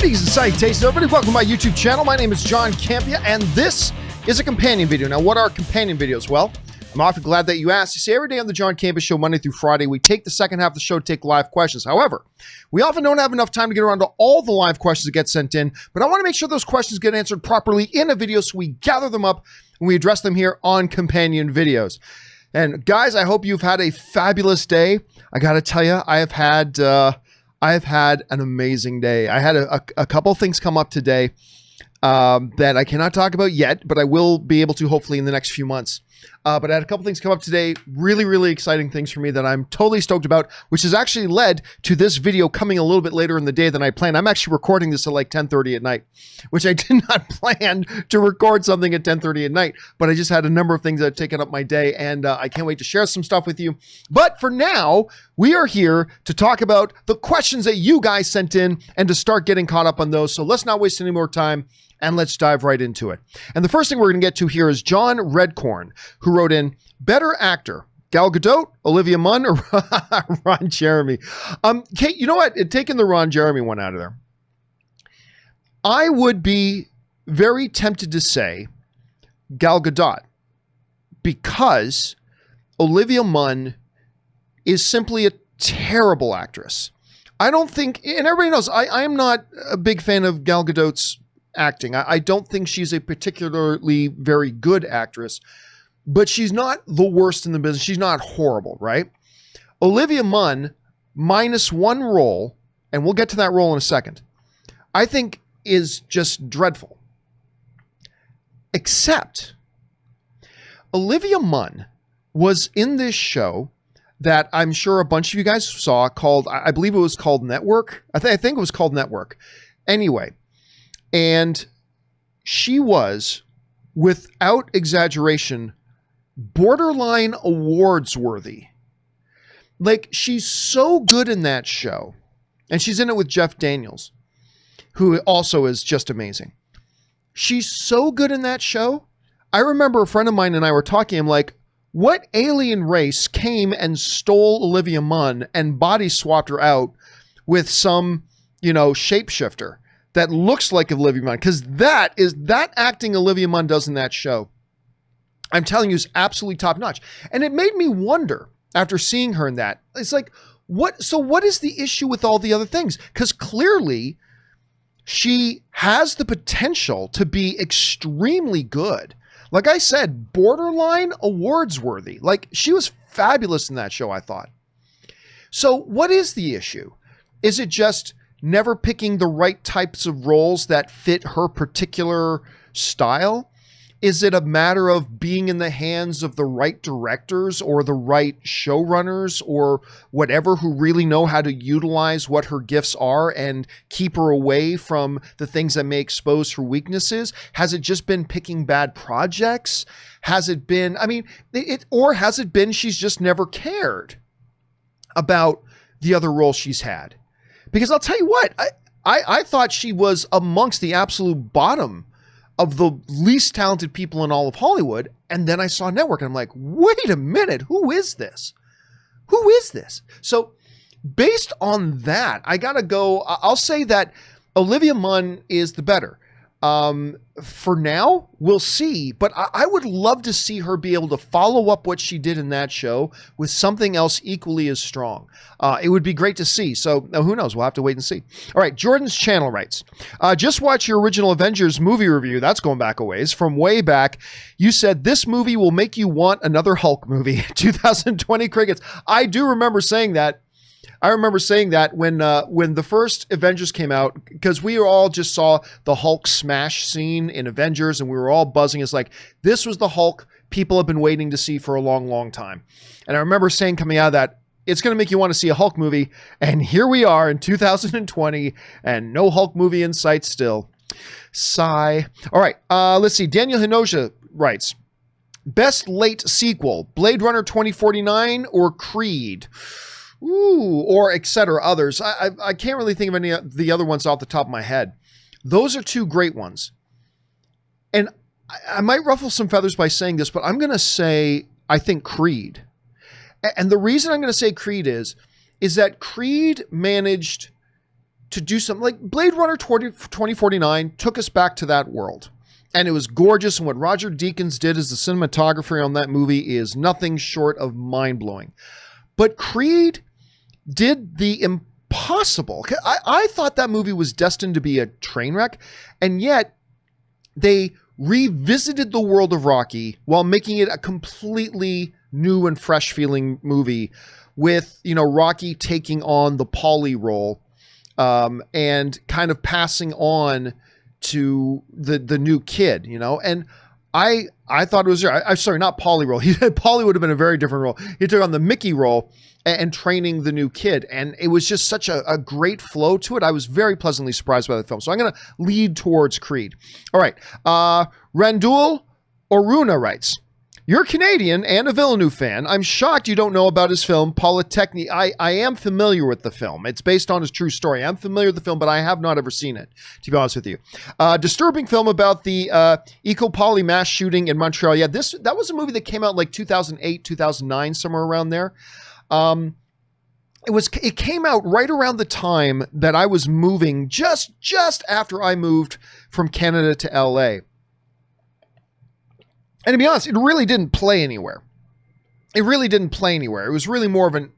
Greetings and salutations, everybody. Welcome to my YouTube channel. My name is John Campea, and this is a companion video. Now, what are companion videos? Well, I'm often glad that you asked. You see, every day on the John Campea Show, Monday through Friday, we take the second half of the show to take live questions. However, we often don't have enough time to get around to all the live questions that get sent in, but I want to make sure those questions get answered properly in a video, so we gather them up and we address them here on companion videos. And guys, I hope you've had a fabulous day. I got to tell you, I have had an amazing day. I had a couple things come up today that I cannot talk about yet, but I will be able to hopefully in the next few months. But I had a couple things come up today, really, really exciting things for me that I'm totally stoked about, which has actually led to this video coming a little bit later in the day than I planned. I'm actually recording this at like 10:30 at night, which I did not plan to record something at 10:30 at night, but I just had a number of things that have taken up my day, and I can't wait to share some stuff with you. But for now, we are here to talk about the questions that you guys sent in and to start getting caught up on those. So let's not waste any more time, and let's dive right into it. And the first thing we're going to get to here is John Redcorn, who wrote in, better actor, Gal Gadot, Olivia Munn, or Ron Jeremy? Kate, you know what? Taking the Ron Jeremy one out of there, I would be very tempted to say Gal Gadot, because Olivia Munn is simply a terrible actress. I don't think, and everybody knows, I am not a big fan of Gal Gadot's acting. I don't think she's a particularly very good actress, but she's not the worst in the business. She's not horrible, right? Olivia Munn, minus one role, and we'll get to that role in a second, I think is just dreadful. Except Olivia Munn was in this show that I'm sure a bunch of you guys saw called, I believe it was called Network. I think it was called Network. Anyway, and she was, without exaggeration, borderline awards worthy. Like, she's so good in that show. And she's in it with Jeff Daniels, who also is just amazing. She's so good in that show. I remember a friend of mine and I were talking, I'm like, what alien race came and stole Olivia Munn and body swapped her out with some, shapeshifter that looks like Olivia Munn? Because that acting Olivia Munn does in that show, I'm telling you, is absolutely top notch. And it made me wonder, after seeing her in that, it's like, what is the issue with all the other things? Because clearly she has the potential to be extremely good. Like I said, borderline awards worthy. Like, she was fabulous in that show, I thought. So what is the issue? Is it just never picking the right types of roles that fit her particular style? Is it a matter of being in the hands of the right directors or the right showrunners or whatever, who really know how to utilize what her gifts are and keep her away from the things that may expose her weaknesses? Has it just been picking bad projects? Has it been, or has it been she's just never cared about the other roles she's had? Because I'll tell you what, I thought she was amongst the absolute bottom of the least talented people in all of Hollywood. And then I saw Network and I'm like, wait a minute, who is this? Who is this? So based on that, I gotta go, I'll say that Olivia Munn is the better. For now, we'll see, but I would love to see her be able to follow up what she did in that show with something else equally as strong. It would be great to see. So who knows? We'll have to wait and see. All right. Jordan's Channel writes, just watch your original Avengers movie review. That's going back a ways. From way back, you said this movie will make you want another Hulk movie. 2020 crickets. I do remember saying that. I remember saying that when the first Avengers came out, because we all just saw the Hulk smash scene in Avengers and we were all buzzing. It's like, this was the Hulk people have been waiting to see for a long, long time. And I remember saying coming out of that, it's going to make you want to see a Hulk movie. And here we are in 2020 and no Hulk movie in sight still. Sigh. All right. Let's see. Daniel Hinoja writes, best late sequel, Blade Runner 2049 or Creed? Ooh, or etc. Others. I can't really think of any of the other ones off the top of my head. Those are two great ones. And I might ruffle some feathers by saying this, but I'm going to say, I think Creed. And the reason I'm going to say Creed is that Creed managed to do something like Blade Runner 2049 took us back to that world. And it was gorgeous. And what Roger Deakins did as the cinematographer on that movie is nothing short of mind-blowing. But Creed did the impossible. I thought that movie was destined to be a train wreck. And yet they revisited the world of Rocky while making it a completely new and fresh feeling movie with, Rocky taking on the Paulie role. And kind of passing on to the new kid, and I thought it was, I'm sorry, not Paulie role. Paulie would have been a very different role. He took on the Mickey role and training the new kid. And it was just such a great flow to it. I was very pleasantly surprised by the film. So I'm going to lead towards Creed. All right. Randul Oruna writes, "You're Canadian and a Villeneuve fan. I'm shocked you don't know about his film, Polytechnique. I am familiar with the film. It's based on his true story. I'm familiar with the film, but I have not ever seen it, to be honest with you. Disturbing film about the Eco Poly mass shooting in Montreal. Yeah, that was a movie that came out like 2008, 2009, somewhere around there. It came out right around the time that I was moving, just after I moved from Canada to LA. And to be honest, it really didn't play anywhere. It was really more of an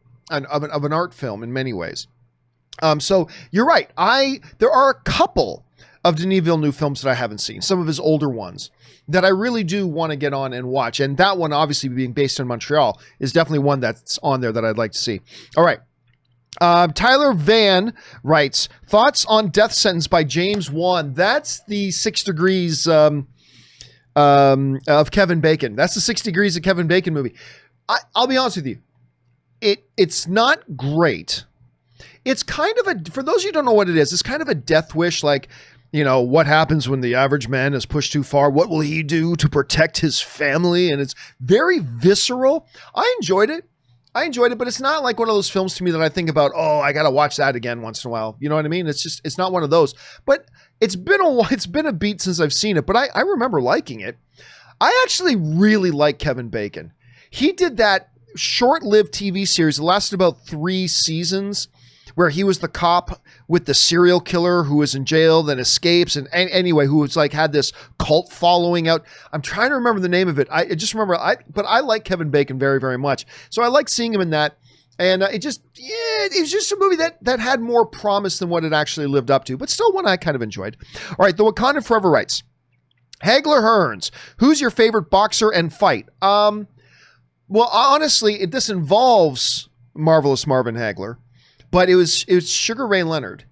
art film in many ways. So you're right. There are a couple of Denis Villeneuve films that I haven't seen, some of his older ones that I really do want to get on and watch. And that one, obviously being based in Montreal, is definitely one that's on there that I'd like to see. All right. Tyler Van writes, thoughts on Death Sentence by James Wan. That's the 6 Degrees of Kevin Bacon. That's the 6 Degrees of Kevin Bacon movie. I'll be honest with you. It's not great. It's kind of for those of you who don't know what it is, it's kind of a death wish, like, what happens when the average man is pushed too far? What will he do to protect his family? And it's very visceral. I enjoyed it, but it's not like one of those films to me that I think about, oh, I got to watch that again once in a while. You know what I mean? It's not one of those, but it's been a beat since I've seen it, but I remember liking it. I actually really like Kevin Bacon. He did that short-lived TV series that lasted about 3 seasons where he was the cop with the serial killer who was in jail, then escapes, and anyway, who was like, had this cult following out. I'm trying to remember the name of it. I just remember, but I like Kevin Bacon very, very much. So I like seeing him in that. And it was just a movie that had more promise than what it actually lived up to, but still one I kind of enjoyed. All right, The Wakandan Forever writes, Hagler Hearns, who's your favorite boxer and fight? Well, honestly, this involves Marvelous Marvin Hagler, but it was Sugar Ray Leonard.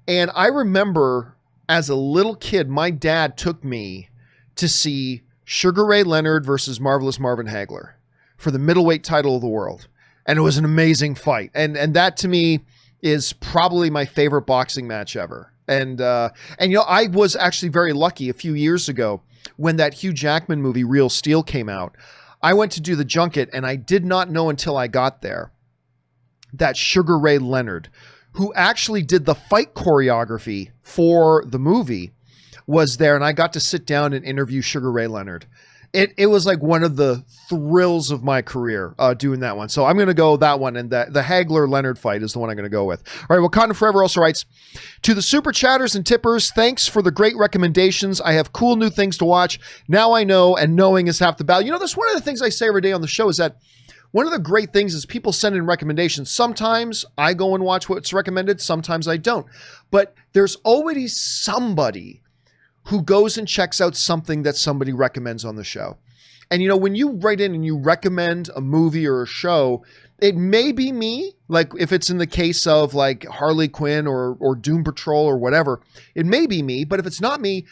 And I remember as a little kid, my dad took me to see Sugar Ray Leonard versus Marvelous Marvin Hagler for the middleweight title of the world. And it was an amazing fight. And that to me is probably my favorite boxing match ever. And I was actually very lucky a few years ago when that Hugh Jackman movie, Real Steel, came out. I went to do the junket, and I did not know until I got there that Sugar Ray Leonard, who actually did the fight choreography for the movie, was there. And I got to sit down and interview Sugar Ray Leonard. It was like one of the thrills of my career doing that one. So I'm going to go that one. And the Hagler-Leonard fight is the one I'm going to go with. All right. Wakanda Forever also writes, to the super chatters and tippers, thanks for the great recommendations. I have cool new things to watch. Now I know, and knowing is half the battle. That's one of the things I say every day on the show is that one of the great things is people send in recommendations. Sometimes I go and watch what's recommended. Sometimes I don't. But there's always somebody who goes and checks out something that somebody recommends on the show. And, when you write in and you recommend a movie or a show, it may be me, like if it's in the case of like Harley Quinn or Doom Patrol or whatever, it may be me. But if it's not me,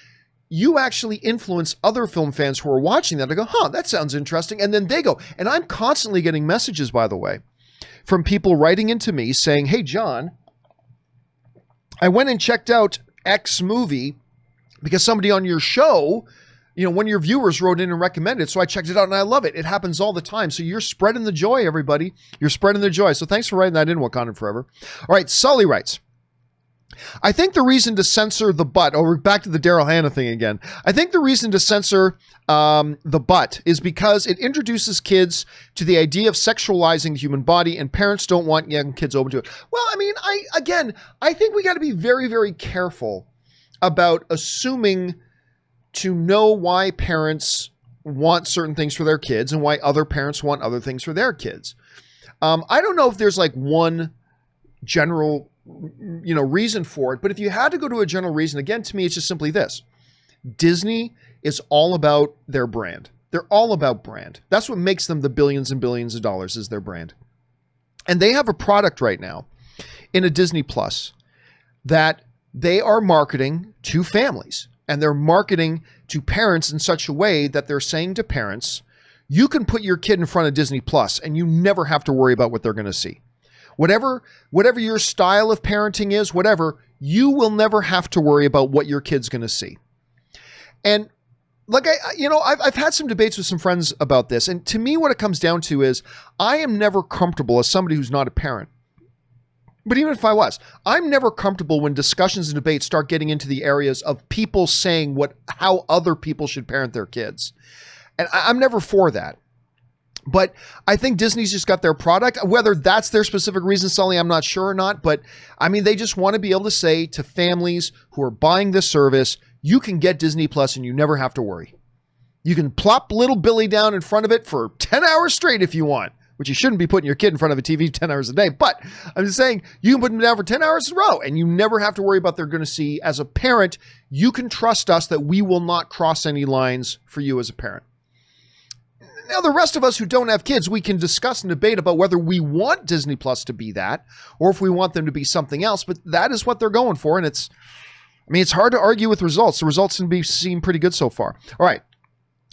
you actually influence other film fans who are watching that. I go, that sounds interesting. And then they go. And I'm constantly getting messages, by the way, from people writing into me saying, hey, John, I went and checked out X movie because somebody on your show, one of your viewers wrote in and recommended. So I checked it out and I love it. It happens all the time. So you're spreading the joy, everybody. You're spreading the joy. So thanks for writing that in, Wakanda Forever. All right. Sully writes, I think the reason to censor the butt, we're back to the Daryl Hannah thing again. I think the reason to censor the butt is because it introduces kids to the idea of sexualizing the human body, and parents don't want young kids open to it. Well, I mean, I think we got to be very, very careful about assuming to know why parents want certain things for their kids and why other parents want other things for their kids. I don't know if there's like one general reason for it. But if you had to go to a general reason, again, to me, it's just simply this. Disney is all about their brand. They're all about brand. That's what makes them the billions and billions of dollars is their brand. And they have a product right now in a Disney Plus that they are marketing to families, and they're marketing to parents in such a way that they're saying to parents, you can put your kid in front of Disney Plus and you never have to worry about what they're going to see. Whatever your style of parenting is, whatever, you will never have to worry about what your kid's going to see. And like I've had some debates with some friends about this, and to me, what it comes down to is I am never comfortable as somebody who's not a parent. But even if I was, I'm never comfortable when discussions and debates start getting into the areas of people saying how other people should parent their kids, and I'm never for that. But I think Disney's just got their product. Whether that's their specific reason, Sully, I'm not sure or not. But I mean, they just want to be able to say to families who are buying this service, you can get Disney Plus and you never have to worry. You can plop little Billy down in front of it for 10 hours straight if you want, which you shouldn't be putting your kid in front of a TV 10 hours a day. But I'm just saying you can put them down for 10 hours in a row and you never have to worry about they're going to see. As a parent, you can trust us that we will not cross any lines for you as a parent. Now, the rest of us who don't have kids, we can discuss and debate about whether we want Disney Plus to be that or if we want them to be something else. But that is what they're going for. And it's hard to argue with results. The results seem pretty good so far. All right.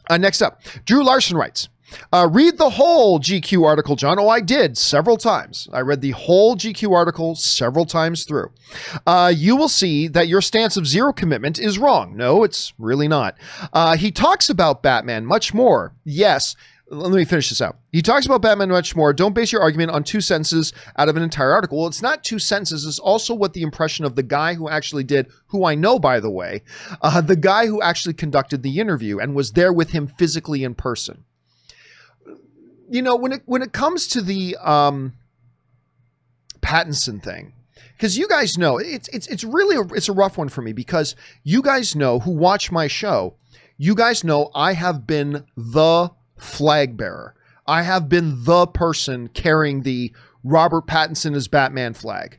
Next up, Drew Larson writes, read the whole GQ article, John. Oh, I did several times. I read the whole GQ article several times through. You will see that your stance of zero commitment is wrong. No, it's really not. He talks about Batman much more. Yes. Let me finish this out. He talks about Batman much more. Don't base your argument on 2 sentences out of an entire article. Well, it's not 2 sentences. It's also what the impression of the guy who actually did, who I know, by the way, the guy who actually conducted the interview and was there with him physically in person. When it comes to the Pattinson thing, because you guys know it's really a rough one for me, because you guys know who watch my show, you guys know I have been the flag bearer. I have been the person carrying the Robert Pattinson as Batman flag.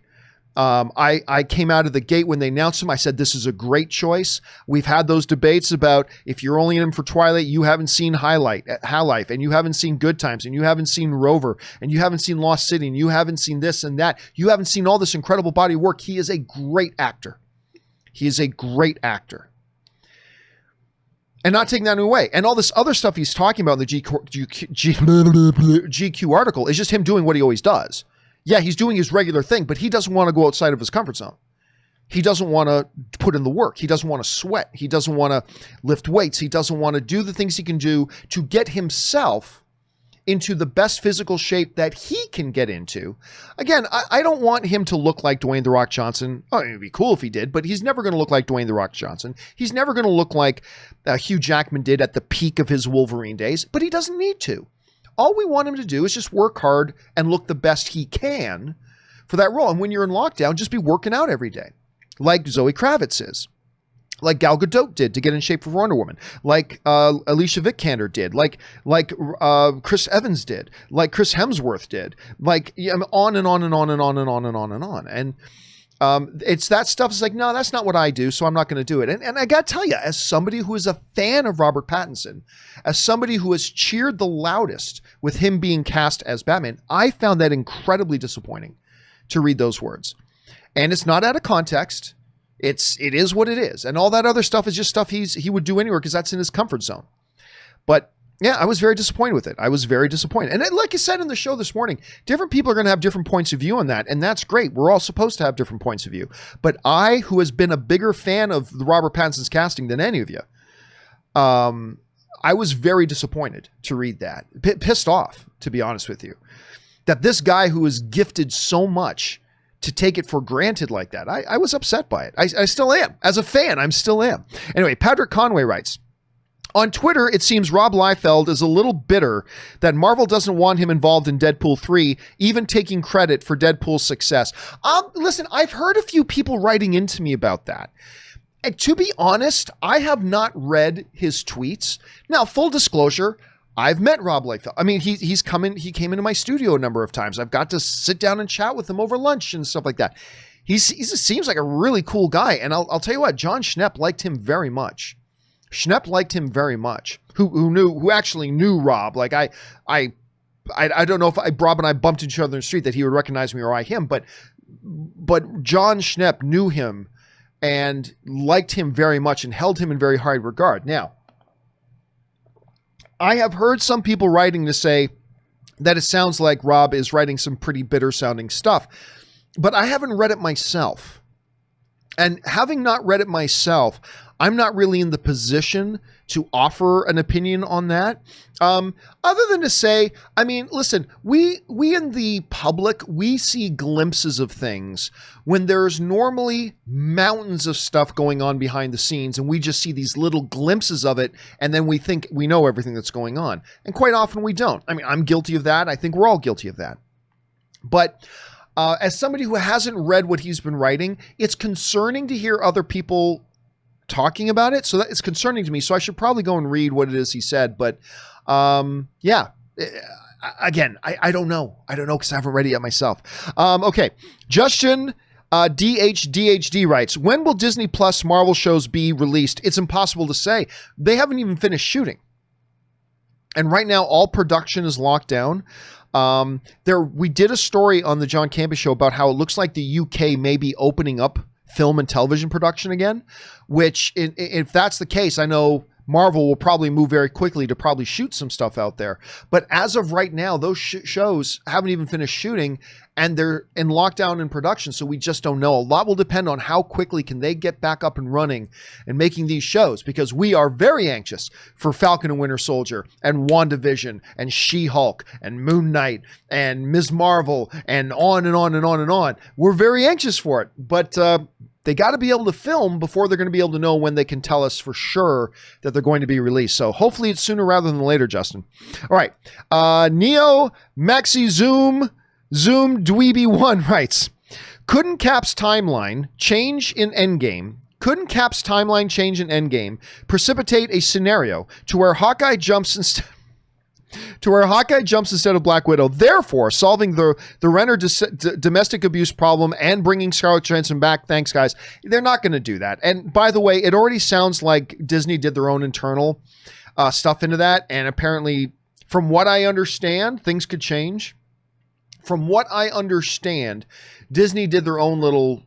I came out of the gate when they announced him. I said, this is a great choice. We've had those debates about if you're only in for Twilight, you haven't seen High Life, and you haven't seen Good Times, and you haven't seen Rover, and you haven't seen Lost City, and you haven't seen this and that. You haven't seen all this incredible body of work. He is a great actor. He is a great actor. And not taking that away. And all this other stuff he's talking about in the GQ article is just him doing what he always does. Yeah, he's doing his regular thing, but he doesn't want to go outside of his comfort zone. He doesn't want to put in the work. He doesn't want to sweat. He doesn't want to lift weights. He doesn't want to do the things he can do to get himself into the best physical shape that he can get into. Again, I don't want him to look like Dwayne "The Rock" Johnson. Oh, it'd be cool if he did, but he's never going to look like Dwayne "The Rock" Johnson. He's never going to look like Hugh Jackman did at the peak of his Wolverine days, but he doesn't need to. All we want him to do is just work hard and look the best he can for that role. And when you're in lockdown, just be working out every day, like Zoe Kravitz is, like Gal Gadot did to get in shape for Wonder Woman, like Alicia Vikander did, like Chris Evans did, like Chris Hemsworth did, like on and on and on and on and on and on and on. And it's that stuff. It's like, no, that's not what I do, so I'm not going to do it. And I got to tell you, as somebody who is a fan of Robert Pattinson, as somebody who has cheered the loudest with him being cast as Batman, I found that incredibly disappointing to read those words. And it's not out of context. It is what it is. And all that other stuff is just stuff he would do anywhere because that's in his comfort zone. But yeah, I was very disappointed with it. I was very disappointed. And like I said in the show this morning, different people are going to have different points of view on that. And that's great. We're all supposed to have different points of view. But I, who has been a bigger fan of the Robert Pattinson's casting than any of you, I was very disappointed to read that. Pissed off, to be honest with you, that this guy who is gifted so much to take it for granted like that. I was upset by it. I still am. As a fan, I'm still am. Anyway, Patrick Conway writes, on Twitter, it seems Rob Liefeld is a little bitter that Marvel doesn't want him involved in Deadpool 3, even taking credit for Deadpool's success. Listen, I've heard a few people writing into me about that. And to be honest, I have not read his tweets. Now, full disclosure, I've met Rob Liefeld. I mean, he came into my studio a number of times. I've got to sit down and chat with him over lunch and stuff like that. He seems like a really cool guy. And I'll tell you what, John Schnepp liked him very much. Schnepp liked him very much. Who actually knew Rob? Like I don't know if Rob and I bumped each other in the street that he would recognize me or I him, but John Schnepp knew him and liked him very much and held him in very high regard. Now, I have heard some people writing to say that it sounds like Rob is writing some pretty bitter sounding stuff, but I haven't read it myself. And having not read it myself, I'm not really in the position to offer an opinion on that. Other than to say, I mean, listen, we in the public, we see glimpses of things when there's normally mountains of stuff going on behind the scenes, and we just see these little glimpses of it, and then we think we know everything that's going on. And quite often we don't. I mean, I'm guilty of that. I think we're all guilty of that. But as somebody who hasn't read what he's been writing, it's concerning to hear other people talking about it. So that is concerning to me. So I should probably go and read what it is he said. But yeah, again, I don't know. I don't know because I haven't read it yet myself. Okay. Justin DHDHD writes, when will Disney Plus Marvel shows be released? It's impossible to say. They haven't even finished shooting. And right now, all production is locked down. We did a story on the John Campea Show about how it looks like the UK may be opening up film and television production again, which if that's the case, I know Marvel will probably move very quickly to probably shoot some stuff out there. But as of right now, those shows haven't even finished shooting and they're in lockdown in production. So we just don't know. A lot will depend on how quickly can they get back up and running and making these shows, because we are very anxious for Falcon and Winter Soldier and WandaVision and She-Hulk and Moon Knight and Ms. Marvel and on and on and on and on. We're very anxious for it, but they got to be able to film before they're going to be able to know when they can tell us for sure that they're going to be released. So hopefully it's sooner rather than later, Justin. All right. Neo Maxi Zoom Dweeby 1 writes, couldn't Cap's timeline change in Endgame precipitate a scenario to where Hawkeye jumps instead of Black Widow, therefore solving the Renner domestic abuse problem and bringing Scarlett Johansson back? Thanks, guys. They're not going to do that. And by the way, it already sounds like Disney did their own internal stuff into that. And apparently, from what I understand, things could change. From what I understand, Disney did their own little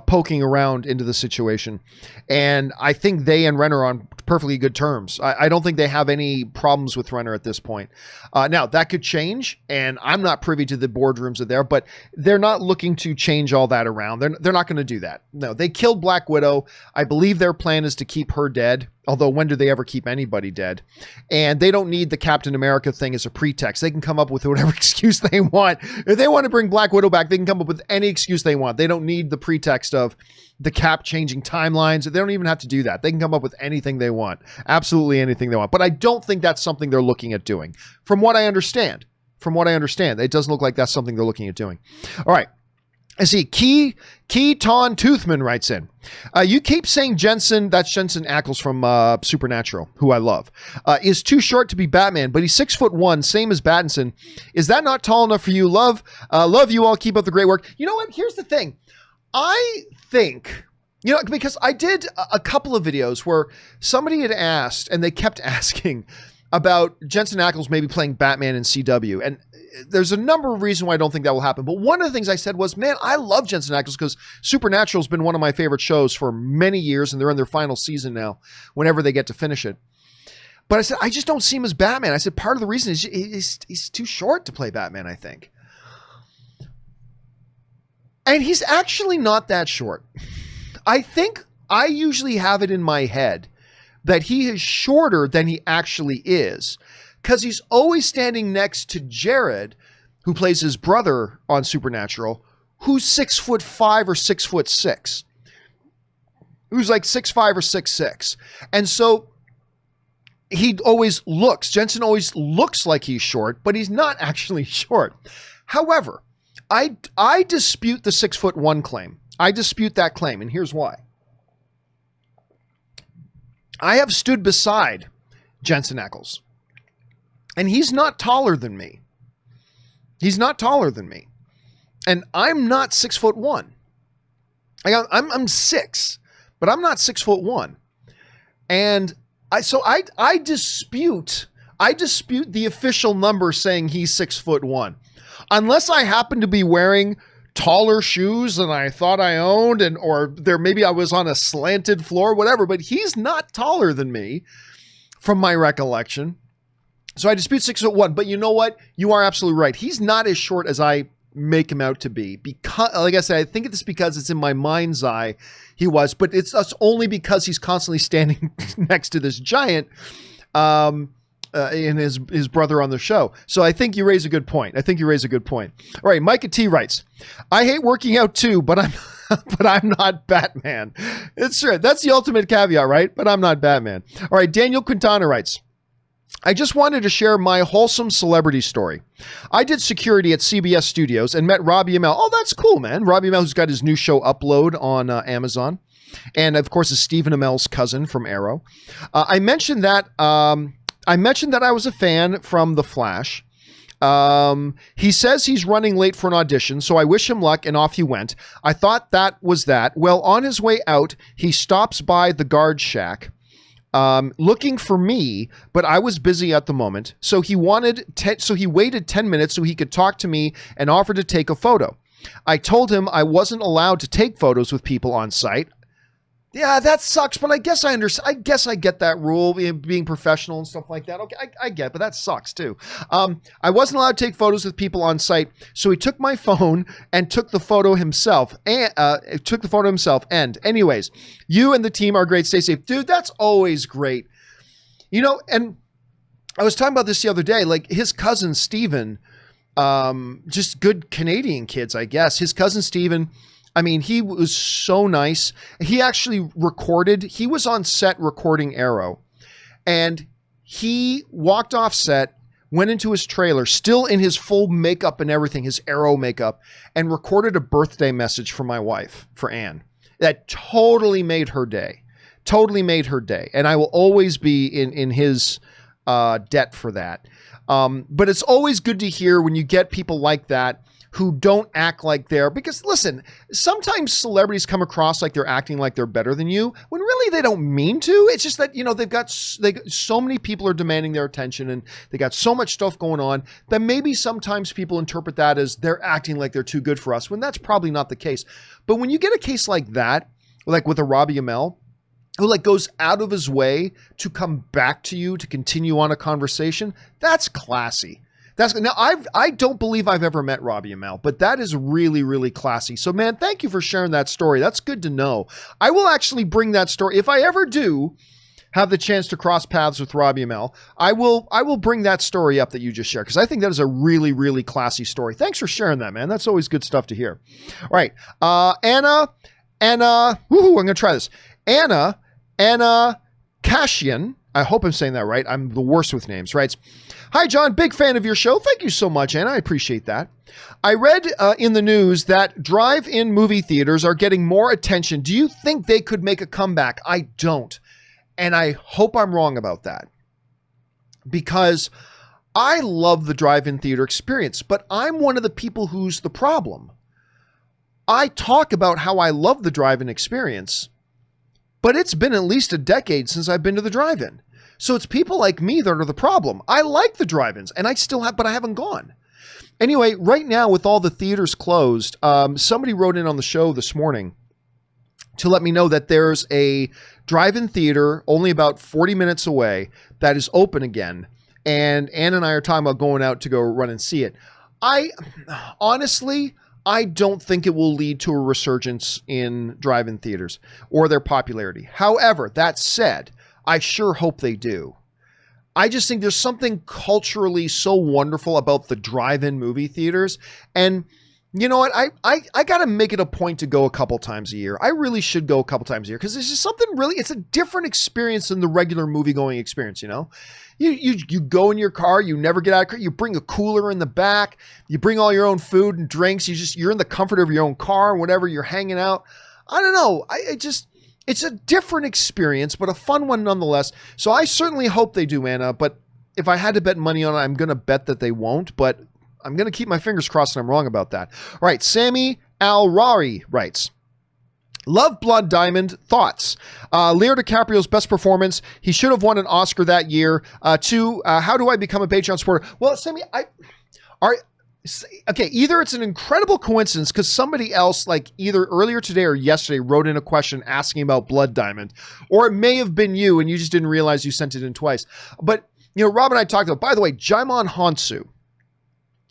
poking around into the situation. And I think they and Renner are on perfectly good terms. I don't think they have any problems with Renner at this point. Now, that could change, and I'm not privy to the boardrooms of there, but they're not looking to change all that around. They're not going to do that. No, they killed Black Widow. I believe their plan is to keep her dead, although when do they ever keep anybody dead? And they don't need the Captain America thing as a pretext. They can come up with whatever excuse they want. If they want to bring Black Widow back, they can come up with any excuse they want. They don't need the pretext of the Cap changing timelines. They don't even have to do that. They can come up with anything they want. Absolutely anything they want. But I don't think that's something they're looking at doing. From what I understand, it doesn't look like that's something they're looking at doing. All right. I see. Keaton Toothman writes in. You keep saying Jensen, that's Jensen Ackles from Supernatural, who I love, is too short to be Batman, but he's 6'1", same as Pattinson. Is that not tall enough for you? Love you all. Keep up the great work. You know what? Here's the thing. I think, because I did a couple of videos where somebody had asked, and they kept asking about Jensen Ackles maybe playing Batman in CW. And there's a number of reasons why I don't think that will happen. But one of the things I said was, man, I love Jensen Ackles because Supernatural has been one of my favorite shows for many years, and they're in their final season now, whenever they get to finish it. But I said, I just don't see him as Batman. I said, part of the reason is he's too short to play Batman, I think. And he's actually not that short. I think I usually have it in my head that he is shorter than he actually is, because he's always standing next to Jared, who plays his brother on Supernatural, who's 6'5" or 6'6", who's like 6'5" or 6'6". And so Jensen always looks like he's short, but he's not actually short. However, I dispute the 6'1" claim. I dispute that claim, and here's why. I have stood beside Jensen Ackles, and he's not taller than me. He's not taller than me. And I'm not 6'1". I'm 6, but I'm not 6'1". And I dispute the official number saying he's 6'1", unless I happen to be wearing taller shoes than I thought I owned, maybe I was on a slanted floor, whatever, but he's not taller than me from my recollection. So I dispute 6'1", but you know what? You are absolutely right. He's not as short as I make him out to be, because, like I said, I think it's because it's in my mind's eye he was, but that's only because he's constantly standing next to this giant, and his brother on the show. So I think you raise a good point. All right, Micah T writes, I hate working out too, but I'm not Batman. It's true. That's the ultimate caveat, right? But I'm not Batman. All right, Daniel Quintana writes, I just wanted to share my wholesome celebrity story. I did security at CBS Studios and met Robbie Amell. Oh, that's cool, man. Robbie Amell, who's got his new show Upload on Amazon. And of course, is Stephen Amell's cousin from Arrow. I mentioned that I was a fan from The Flash. He says he's running late for an audition, so I wish him luck, and off he went. I thought that was that. Well, on his way out, he stops by the guard shack, looking for me, but I was busy at the moment. So he waited 10 minutes so he could talk to me and offered to take a photo. I told him I wasn't allowed to take photos with people on site. Yeah, that sucks, but I guess I understand. I guess I get that rule, being professional and stuff like that. Okay, I get it, but that sucks too. I wasn't allowed to take photos with people on site, so he took my phone and took the photo himself. And anyways, you and the team are great. Stay safe, dude. That's always great. You know, and I was talking about this the other day. Like his cousin Steven, just good Canadian kids, I guess. His cousin Steven. I mean, he was so nice. He actually he was on set recording Arrow, and he walked off set, went into his trailer, still in his full makeup and everything, his Arrow makeup, and recorded a birthday message for my wife, for Anne. That totally made her day. And I will always be in his debt for that. But it's always good to hear when you get people like that who don't act like because listen, sometimes celebrities come across like they're acting like they're better than you when really they don't mean to. It's just that, you know, so many people are demanding their attention and they got so much stuff going on that maybe sometimes people interpret that as they're acting like they're too good for us, when that's probably not the case. But when you get a case like that, like with a Robbie Amell, who like goes out of his way to come back to you to continue on a conversation, that's classy. Now I don't believe I've ever met Robbie Amell, but that is really, really classy. So man, thank you for sharing that story. That's good to know. I will actually bring that story. If I ever do have the chance to cross paths with Robbie Amell, I will bring that story up that you just shared, because I think that is a really, really classy story. Thanks for sharing that, man. That's always good stuff to hear. All right. Anna, woohoo, I'm going to try this. Anna Cashian, I hope I'm saying that right. I'm the worst with names, right? Hi, John. Big fan of your show. Thank you so much, Anna. I appreciate that. I read in the news that drive-in movie theaters are getting more attention. Do you think they could make a comeback? I don't. And I hope I'm wrong about that, because I love the drive-in theater experience, but I'm one of the people who's the problem. I talk about how I love the drive-in experience, but it's been at least a decade since I've been to the drive-in. So it's people like me that are the problem. I like the drive-ins, and but I haven't gone. Anyway, right now with all the theaters closed, somebody wrote in on the show this morning to let me know that there's a drive-in theater only about 40 minutes away that is open again. And Ann and I are talking about going out to go run and see it. Honestly, I don't think it will lead to a resurgence in drive-in theaters or their popularity. However, that said, I sure hope they do. I just think there's something culturally so wonderful about the drive-in movie theaters. And you know what? I got to make it a point to go a couple times a year. I really should go a couple times a year because there's just something really, it's a different experience than the regular movie going experience, you know? You go in your car, you never get out of the car, you bring a cooler in the back, you bring all your own food and drinks, you're in the comfort of your own car, whatever, you're hanging out. I don't know. It's a different experience, but a fun one nonetheless. So I certainly hope they do, Anna, but if I had to bet money on it, I'm going to bet that they won't, but I'm going to keep my fingers crossed and I'm wrong about that. All right, Sammy Al-Rari writes, love Blood Diamond. Thoughts? Leo DiCaprio's best performance. He should have won an Oscar that year. Two, how do I become a Patreon supporter? Well, Sammy, okay, either it's an incredible coincidence because somebody else, like either earlier today or yesterday, wrote in a question asking about Blood Diamond, or it may have been you and you just didn't realize you sent it in twice. But, you know, Rob and I talked about, by the way, Jaimon Hansu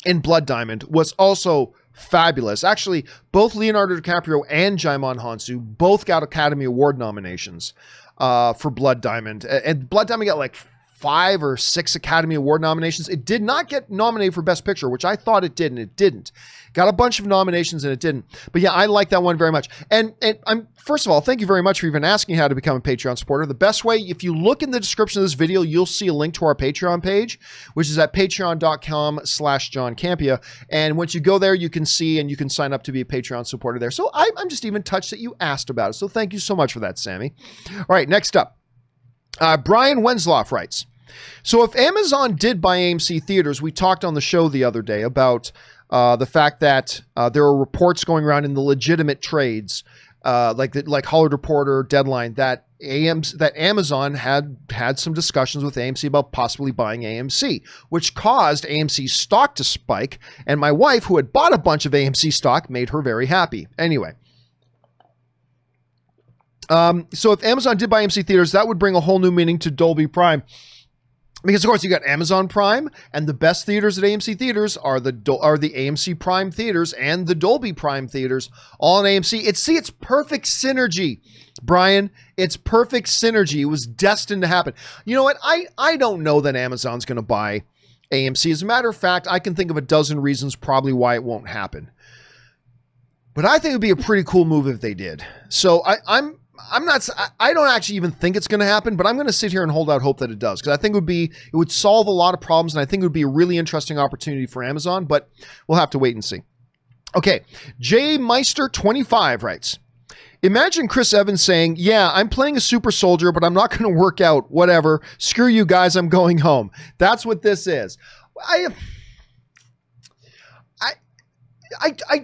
in Blood Diamond was also fabulous. Actually, both Leonardo DiCaprio and Jaimon Hansu both got Academy Award nominations for Blood Diamond. And Blood Diamond got like 5 or 6 Academy Award nominations. It did not get nominated for Best Picture, which I thought it did, and it didn't. Got a bunch of nominations and it didn't. But yeah, I like that one very much. And I'm first of all, thank you very much for even asking how to become a Patreon supporter. The best way, if you look in the description of this video, you'll see a link to our Patreon page, which is at patreon.com/John Campea. And once you go there, you can see and you can sign up to be a Patreon supporter there. So I'm just even touched that you asked about it. So thank you so much for that, Sammy. All right, next up, Brian Wensloff writes, so if Amazon did buy AMC theaters, we talked on the show the other day about the fact that there are reports going around in the legitimate trades, like Hollywood Reporter, Deadline, that Amazon had some discussions with AMC about possibly buying AMC, which caused AMC stock to spike. And my wife, who had bought a bunch of AMC stock, made her very happy. Anyway. So if Amazon did buy AMC theaters, that would bring a whole new meaning to Dolby Prime. Because of course you got Amazon Prime, and the best theaters at AMC theaters are the AMC Prime theaters and the Dolby Prime theaters, all on AMC. It's perfect synergy, Brian. It's perfect synergy. It was destined to happen. You know what? I don't know that Amazon's going to buy AMC. As a matter of fact, I can think of a dozen reasons probably why it won't happen. But I think it would be a pretty cool move if they did. So I don't actually even think it's going to happen, but I'm going to sit here and hold out hope that it does, because I think it would solve a lot of problems, and I think it would be a really interesting opportunity for Amazon, but we'll have to wait and see. Okay, J Meister 25 writes, imagine Chris Evans saying, yeah, I'm playing a super soldier, but I'm not going to work out, whatever. Screw you guys, I'm going home. That's what this is. I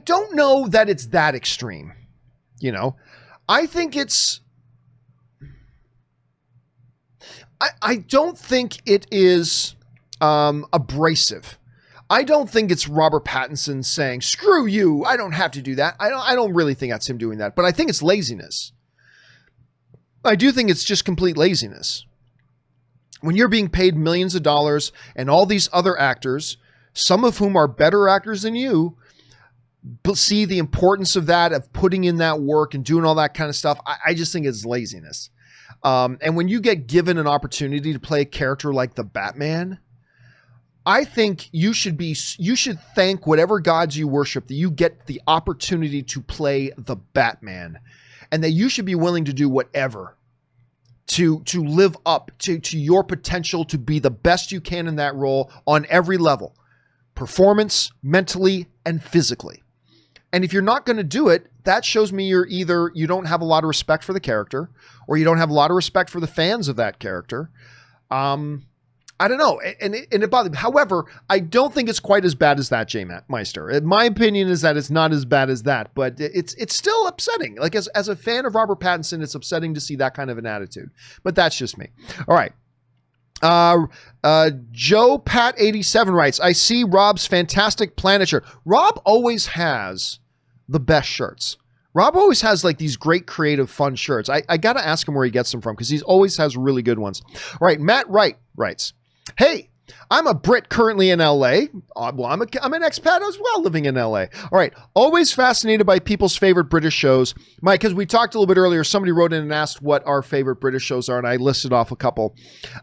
don't know that it's that extreme, you know. I think I don't think it is abrasive. I don't think it's Robert Pattinson saying, screw you, I don't have to do that. I don't really think that's him doing that, but I think it's laziness. I do think it's just complete laziness. When you're being paid millions of dollars and all these other actors, some of whom are better actors than you, see the importance of that, of putting in that work and doing all that kind of stuff. I just think it's laziness. And when you get given an opportunity to play a character like the Batman, I think you should thank whatever gods you worship that you get the opportunity to play the Batman, and that you should be willing to do whatever to live up to your potential to be the best you can in that role on every level, performance, mentally, and physically. And if you're not going to do it, that shows me you don't have a lot of respect for the character, or you don't have a lot of respect for the fans of that character. I don't know. And it bothers me. However, I don't think it's quite as bad as that, Jay Meister. My opinion is that it's not as bad as that, but it's still upsetting. Like as a fan of Robert Pattinson, it's upsetting to see that kind of an attitude, but that's just me. All right. Joe Pat 87 writes, I see Rob's fantastic Planet shirt. Rob always has the best shirts. Rob always has like these great creative fun shirts. I gotta ask him where he gets them from, because he always has really good ones. All right, Matt Wright writes, hey, I'm a Brit currently in LA. Well, I'm an expat as well living in LA. All right. Always fascinated by people's favorite British shows. Mike, because we talked a little bit earlier, somebody wrote in and asked what our favorite British shows are, and I listed off a couple.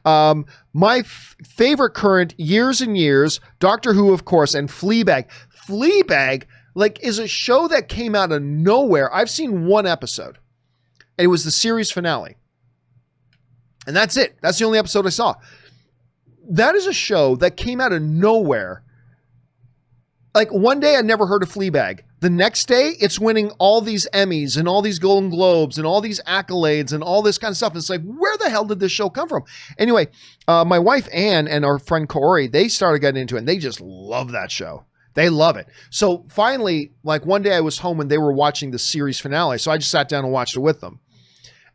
My favorite current, years and years, Doctor Who, of course, and Fleabag. Fleabag, like, is a show that came out of nowhere. I've seen one episode, and it was the series finale. And that's it. That's the only episode I saw. That is a show that came out of nowhere. Like, one day I never heard of Fleabag. The next day it's winning all these Emmys and all these Golden Globes and all these accolades and all this kind of stuff. And it's like, where the hell did this show come from? Anyway, my wife Ann and our friend Corey, they started getting into it and they just love that show. They love it. So finally, like one day I was home and they were watching the series finale. So I just sat down and watched it with them.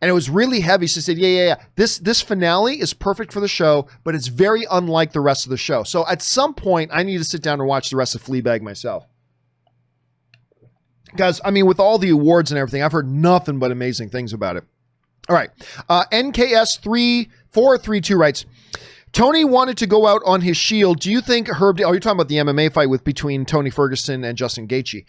And it was really heavy. She said, yeah. This finale is perfect for the show, but it's very unlike the rest of the show. So at some point, I need to sit down and watch the rest of Fleabag myself. Because, I mean, with all the awards and everything, I've heard nothing but amazing things about it. All right. NKS3432 writes, Tony wanted to go out on his shield. Do you think Herb... Oh, you're talking about the MMA fight between Tony Ferguson and Justin Gaethje.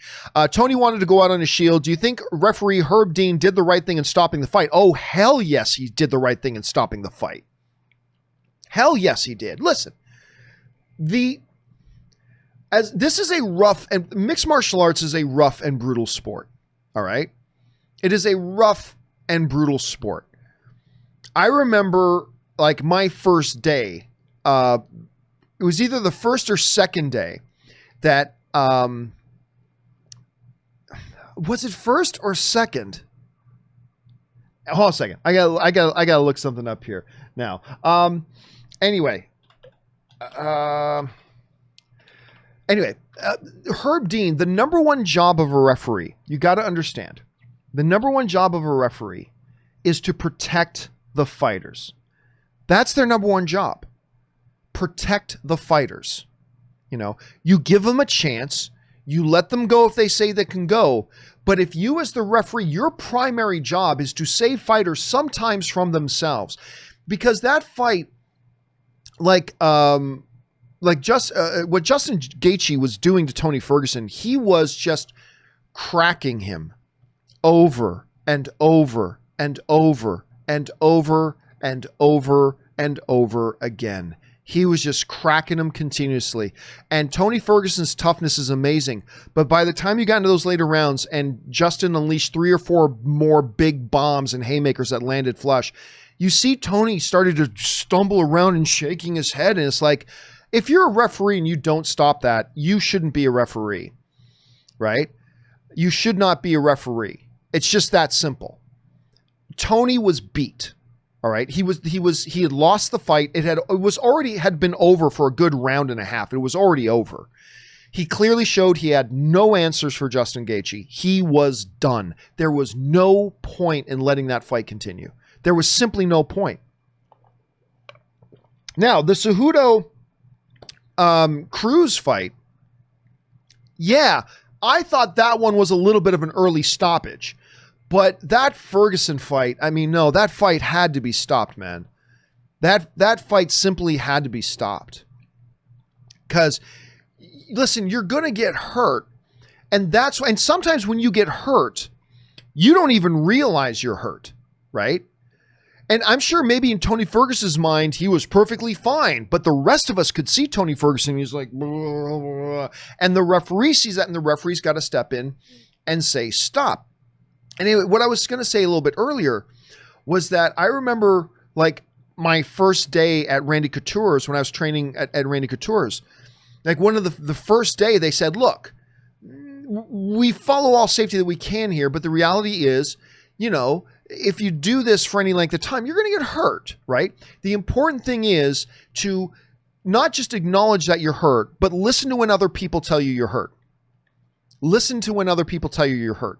Tony wanted to go out on his shield. Do you think referee Herb Dean did the right thing in stopping the fight? Oh, hell yes, he did the right thing in stopping the fight. Hell yes, he did. Listen, this is a rough... and mixed martial arts is a rough and brutal sport. All right? It is a rough and brutal sport. I remember... like my first day, it was either the first or second day that, was it first or second? Hold on a second. I gotta look something up here now. Anyway, Herb Dean, the number one job of a referee, you got to understand, the number one job of a referee is to protect the fighters. That's their number one job. Protect the fighters. You know, you give them a chance. You let them go if they say they can go. But if you as the referee, your primary job is to save fighters sometimes from themselves. Because that fight, what Justin Gaethje was doing to Tony Ferguson, he was just cracking him over and over and over and over and over and over again. He was just cracking him continuously. And Tony Ferguson's toughness is amazing. But by the time you got into those later rounds and Justin unleashed 3 or 4 more big bombs and haymakers that landed flush, you see Tony started to stumble around and shaking his head. And it's like, if you're a referee and you don't stop that, you shouldn't be a referee, right? You should not be a referee. It's just that simple. Tony was beat. All right. He had lost the fight. It had been over for a good round and a half. It was already over. He clearly showed he had no answers for Justin Gaethje. He was done. There was no point in letting that fight continue. There was simply no point. Now, the Cejudo Cruz fight. Yeah, I thought that one was a little bit of an early stoppage. But that Ferguson fight, I mean, no, that fight had to be stopped, man. That fight simply had to be stopped. Because, listen, you're going to get hurt. And sometimes when you get hurt, you don't even realize you're hurt, right? And I'm sure maybe in Tony Ferguson's mind, he was perfectly fine. But the rest of us could see Tony Ferguson. He's like, blah, blah, blah. And the referee sees that, and the referee's got to step in and say, stop. Anyway, what I was going to say a little bit earlier was that I remember like my first day at Randy Couture's when I was training at Randy Couture's. Like one of the first day they said, look, we follow all safety that we can here. But the reality is, you know, if you do this for any length of time, you're going to get hurt, right? The important thing is to not just acknowledge that you're hurt, but listen to when other people tell you you're hurt. Listen to when other people tell you you're hurt.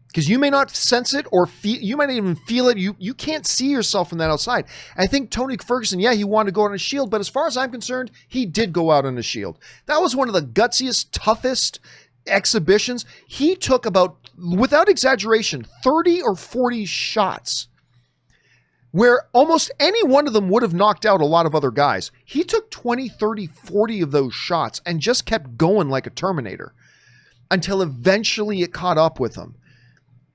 Because you may not sense it or you might not even feel it. You can't see yourself from that outside. I think Tony Ferguson, yeah, he wanted to go out on a shield, but as far as I'm concerned, he did go out on a shield. That was one of the gutsiest, toughest exhibitions. He took about, without exaggeration, 30 or 40 shots. where almost any one of them would have knocked out a lot of other guys. He took 20, 30, 40 of those shots and just kept going like a Terminator until eventually it caught up with him.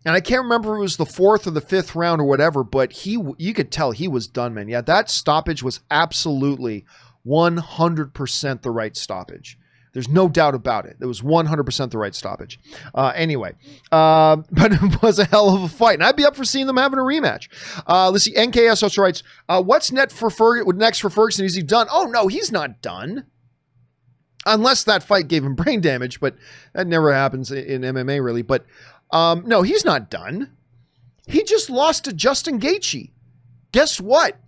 And I can't remember if it was the 4th or the 5th round or whatever, but you could tell he was done, man. Yeah, that stoppage was absolutely 100% the right stoppage. There's no doubt about it. It was 100% the right stoppage. Anyway, but it was a hell of a fight. And I'd be up for seeing them having a rematch. Let's see. NKS also writes, what's next for Ferguson? Is he done? Oh, no, he's not done. Unless that fight gave him brain damage, but that never happens in MMA, really. But no, he's not done. He just lost to Justin Gaethje. Guess what?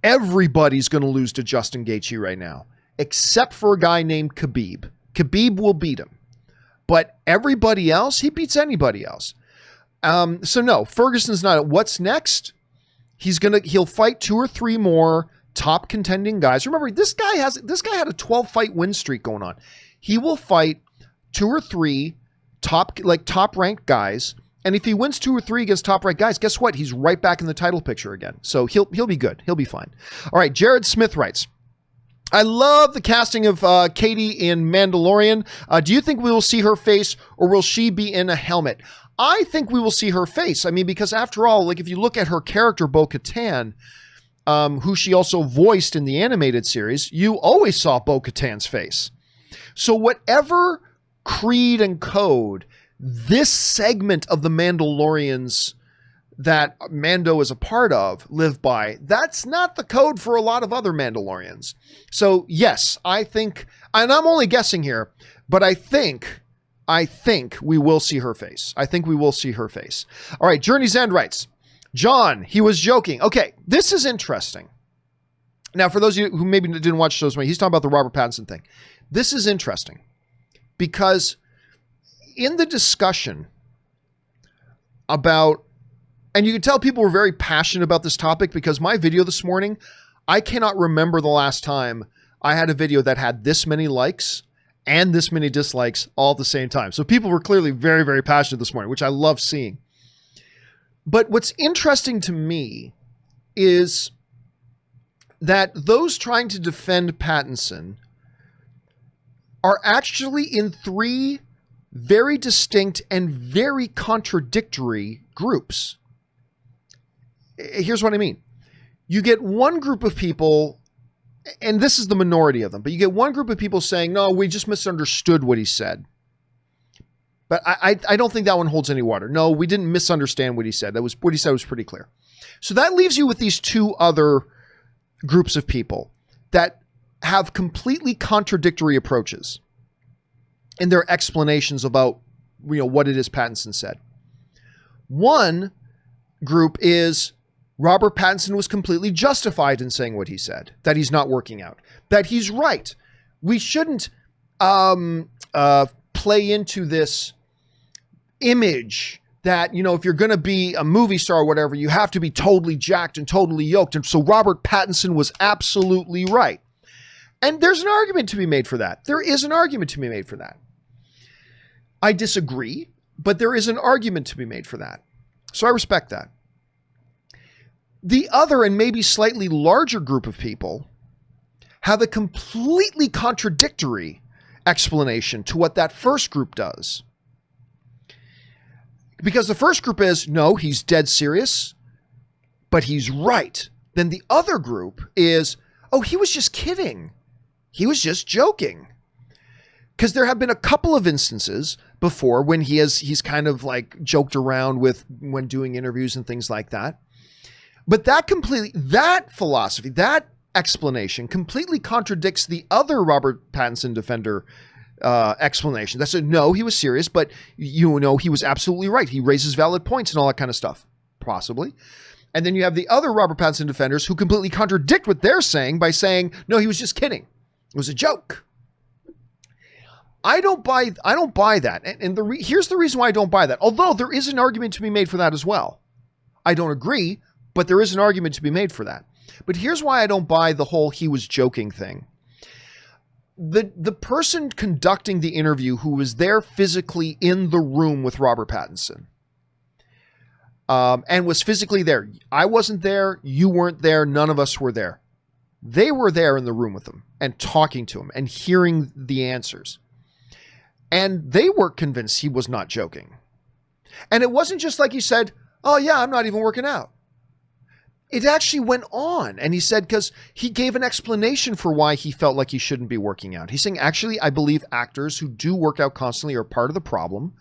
Everybody's going to lose to Justin Gaethje right now, except for a guy named Khabib. Khabib will beat him. But everybody else, he beats anybody else. So no, Ferguson's not. What's next? He'll fight 2 or 3 more top contending guys. Remember, this guy had a 12-fight win streak going on. He will fight 2 or 3 top ranked guys. And if he wins 2 or 3 against top ranked guys, guess what? He's right back in the title picture again. So he'll be good. He'll be fine. All right. Jared Smith writes, I love the casting of Katie in Mandalorian. Do you think we will see her face, or will she be in a helmet? I think we will see her face. I mean, because after all, like if you look at her character, Bo-Katan, who she also voiced in the animated series, you always saw Bo-Katan's face. So whatever creed and code this segment of the Mandalorians that Mando is a part of live by, that's not the code for a lot of other Mandalorians. So yes, I think, and I'm only guessing here, but I think we will see her face. I think we will see her face. All right, Journey's End writes, John, he was joking. Okay, this is interesting. Now, for those of you who maybe didn't watch shows, he's talking about the Robert Pattinson thing. This is interesting because in the discussion about, and you can tell people were very passionate about this topic because my video this morning, I cannot remember the last time I had a video that had this many likes and this many dislikes all at the same time. So people were clearly very, very passionate this morning, which I love seeing. But what's interesting to me is that those trying to defend Pattinson are actually in 3 very distinct and very contradictory groups. Here's what I mean. You get one group of people, and this is the minority of them, but you get one group of people saying, no, we just misunderstood what he said. But I don't think that one holds any water. No, we didn't misunderstand what he said. What he said was pretty clear. So that leaves you with these 2 other groups of people that have completely contradictory approaches in their explanations about, what it is Pattinson said. One group is Robert Pattinson was completely justified in saying what he said, that he's not working out, that he's right. We shouldn't play into this image that, if you're going to be a movie star or whatever, you have to be totally jacked and totally yoked. And so Robert Pattinson was absolutely right. And there's an argument to be made for that. There is an argument to be made for that. I disagree, but there is an argument to be made for that. So I respect that. The other and maybe slightly larger group of people have a completely contradictory explanation to what that first group does. Because the first group is, no, he's dead serious, but he's right. Then the other group is, oh, he was just kidding. He was just joking. Because there have been a couple of instances before when he's kind of like joked around with when doing interviews and things like that. But that philosophy, that explanation completely contradicts the other Robert Pattinson defender explanation. That said, no, he was serious, but he was absolutely right. He raises valid points and all that kind of stuff, possibly. And then you have the other Robert Pattinson defenders who completely contradict what they're saying by saying, no, he was just kidding. It was a joke. I don't buy that. And here's the reason why I don't buy that. Although there is an argument to be made for that as well. I don't agree, but there is an argument to be made for that. But here's why I don't buy the whole he was joking thing. The person conducting the interview who was there physically in the room with Robert Pattinson, and was physically there. I wasn't there. You weren't there. None of us were there. They were there in the room with him and talking to him and hearing the answers. And they were convinced he was not joking. And it wasn't just like he said, oh yeah, I'm not even working out. It actually went on. And he said, because he gave an explanation for why he felt like he shouldn't be working out. He's saying, actually, I believe actors who do work out constantly are part of the problem.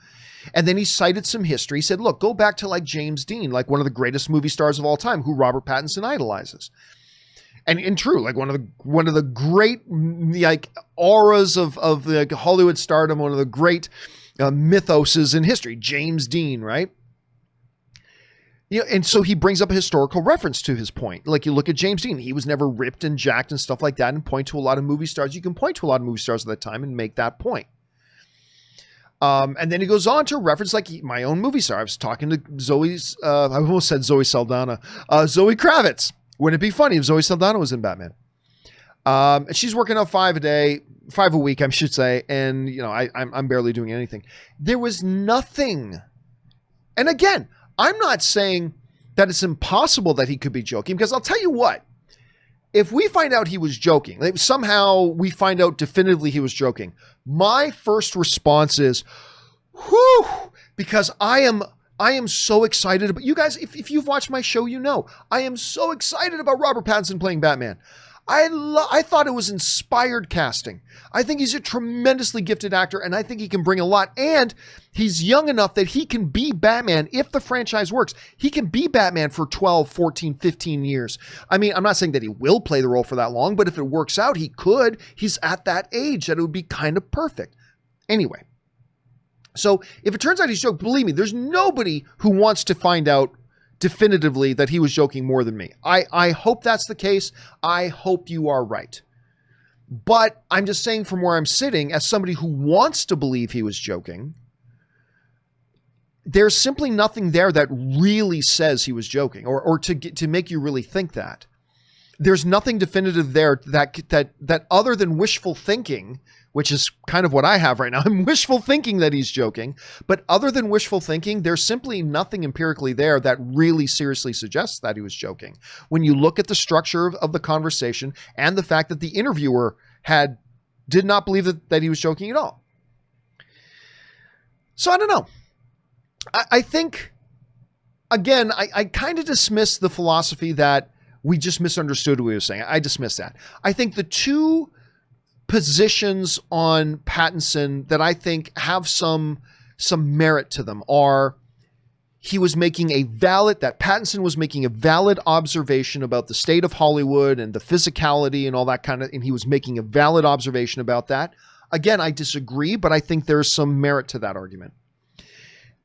And then he cited some history. He said, look, go back to like James Dean, like one of the greatest movie stars of all time, who Robert Pattinson idolizes. And true, like one of the great like auras of the Hollywood stardom, one of the great mythoses in history, James Dean, right? You know, and so he brings up a historical reference to his point. Like you look at James Dean, he was never ripped and jacked and stuff like that, and point to a lot of movie stars. You can point to a lot of movie stars at that time and make that point. And then he goes on to reference like my own movie star. I was talking to Zoe's, I almost said Zoe Saldana, Zoe Kravitz. Wouldn't it be funny if Zoe Saldana was in Batman? And she's working out 5 a week, I should say. And, you know, I'm barely doing anything. There was nothing. And again, I'm not saying that it's impossible that he could be joking, because I'll tell you what, if we find out he was joking, like somehow we find out definitively he was joking, my first response is, whew, because I am so excited about, you guys, if you've watched my show, you know, I am so excited about Robert Pattinson playing Batman. I thought it was inspired casting. I think he's a tremendously gifted actor, and I think he can bring a lot. And he's young enough that he can be Batman if the franchise works. He can be Batman for 12, 14, 15 years. I mean, I'm not saying that he will play the role for that long, but if it works out, he could. He's at that age that it would be kind of perfect. Anyway, so if it turns out he's joking, believe me, there's nobody who wants to find out definitively that he was joking more than me. I hope that's the case. I hope you are right. But I'm just saying, from where I'm sitting, as somebody who wants to believe he was joking, there's simply nothing there that really says he was joking, or to make you really think that. There's nothing definitive there that other than wishful thinking, which is kind of what I have right now. I'm wishful thinking that he's joking, but other than wishful thinking, there's simply nothing empirically there that really seriously suggests that he was joking. When you look at the structure of the conversation and the fact that the interviewer did not believe that he was joking at all. So I don't know. I think, again, I kind of dismiss the philosophy that we just misunderstood what he was saying. I dismiss that. I think the two positions on Pattinson that I think have some merit to them are Pattinson was making a valid observation about the state of Hollywood and the physicality and all that kind of, and he was making a valid observation about that. Again, I disagree, but I think there's some merit to that argument.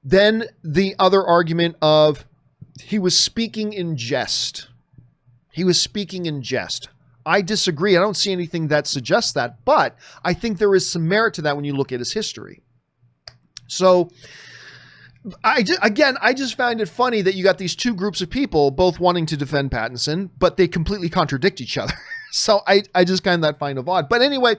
Then the other argument of he was speaking in jest. He was speaking in jest. I disagree. I don't see anything that suggests that, but I think there is some merit to that when you look at his history. So I just find it funny that you got these two groups of people both wanting to defend Pattinson, but they completely contradict each other. So I just kind of find it odd. But anyway,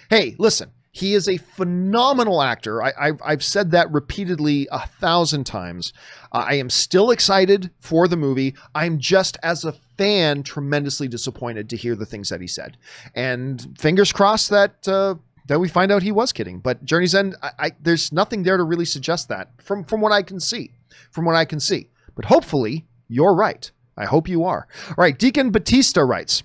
hey, listen, he is a phenomenal actor. I've said that repeatedly 1,000 times. I am still excited for the movie. I'm just, as a fan, tremendously disappointed to hear the things that he said. And fingers crossed that we find out he was kidding. But Journey's End, there's nothing there to really suggest that from what I can see. But hopefully you're right. I hope you are. All right, Deacon Batista writes,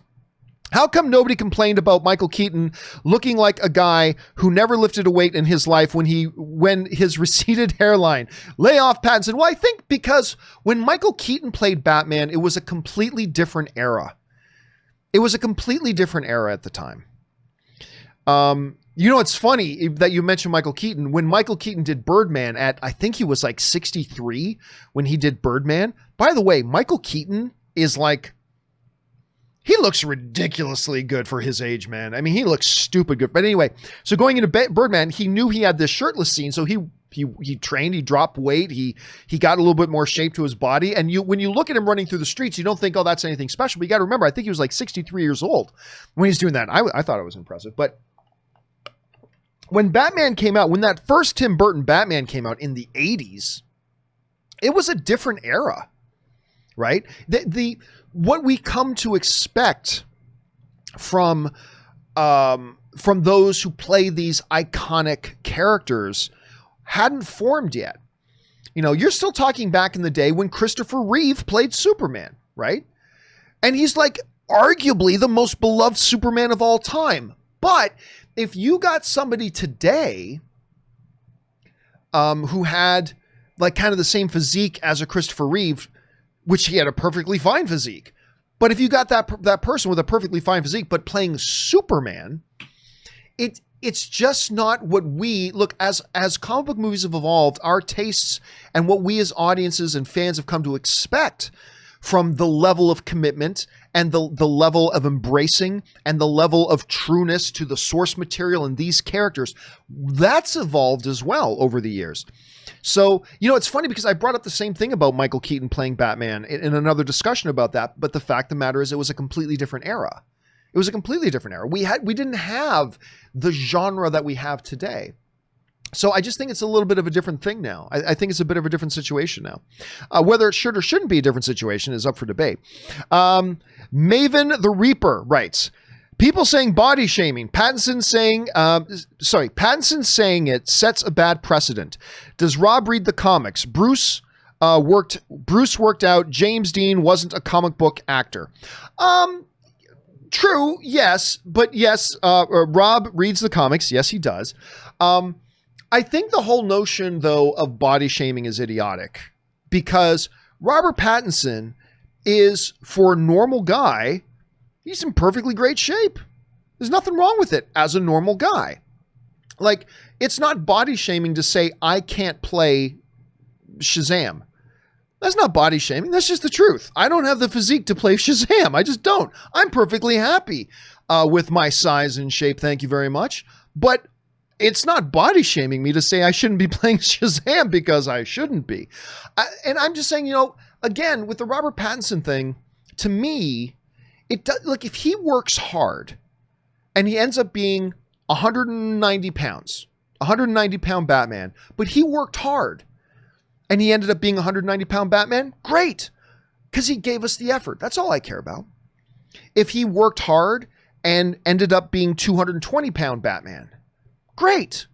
how come nobody complained about Michael Keaton looking like a guy who never lifted a weight in his life when his receded hairline? Lay off Pattinson. Well, I think because when Michael Keaton played Batman, it was a completely different era. It was a completely different era at the time. You know, it's funny that you mentioned Michael Keaton. When Michael Keaton did Birdman I think he was like 63 when he did Birdman. By the way, Michael Keaton is like, he looks ridiculously good for his age, man. I mean, he looks stupid good. But anyway, so going into Birdman, he knew he had this shirtless scene. So he trained, he dropped weight. He got a little bit more shape to his body. And when you look at him running through the streets, you don't think, oh, that's anything special. But you got to remember, I think he was like 63 years old when he's doing that. I thought it was impressive. But when Batman came out, when that first Tim Burton Batman came out in the 80s, it was a different era, right? What we come to expect from those who play these iconic characters hadn't formed yet. You know, you're still talking back in the day when Christopher Reeve played Superman, right? And he's like arguably the most beloved Superman of all time. But if you got somebody today who had like kind of the same physique as a Christopher Reeve, which he had a perfectly fine physique. But if you got that person with a perfectly fine physique, but playing Superman, it's just not what we look as comic book movies have evolved, our tastes and what we as audiences and fans have come to expect from the level of commitment and the level of embracing and the level of trueness to the source material and these characters. That's evolved as well over the years. So, you know, it's funny because I brought up the same thing about Michael Keaton playing Batman in another discussion about that. But the fact of the matter is it was a completely different era. It was a completely different era. We didn't have the genre that we have today. So I just think it's a little bit of a different thing now. I think it's a bit of a different situation now. Whether it should or shouldn't be a different situation is up for debate. Maven the Reaper writes, people saying body shaming. Pattinson saying it sets a bad precedent. Does Rob read the comics? Bruce worked out. James Dean wasn't a comic book actor. True, yes, but yes, Rob reads the comics. Yes, he does. I think the whole notion, though, of body shaming is idiotic because Robert Pattinson is, for a normal guy, he's in perfectly great shape. There's nothing wrong with it as a normal guy. Like, it's not body shaming to say, I can't play Shazam. That's not body shaming. That's just the truth. I don't have the physique to play Shazam. I just don't. I'm perfectly happy with my size and shape. Thank you very much. But it's not body shaming me to say I shouldn't be playing Shazam because I shouldn't be. And I'm just saying, you know, again, with the Robert Pattinson thing, to me, it does, look, if he works hard and he ends up being 190 pounds, 190 pound Batman, but he worked hard and he ended up being 190 pound Batman, great. Because he gave us the effort. That's all I care about. If he worked hard and ended up being 220 pound Batman, great.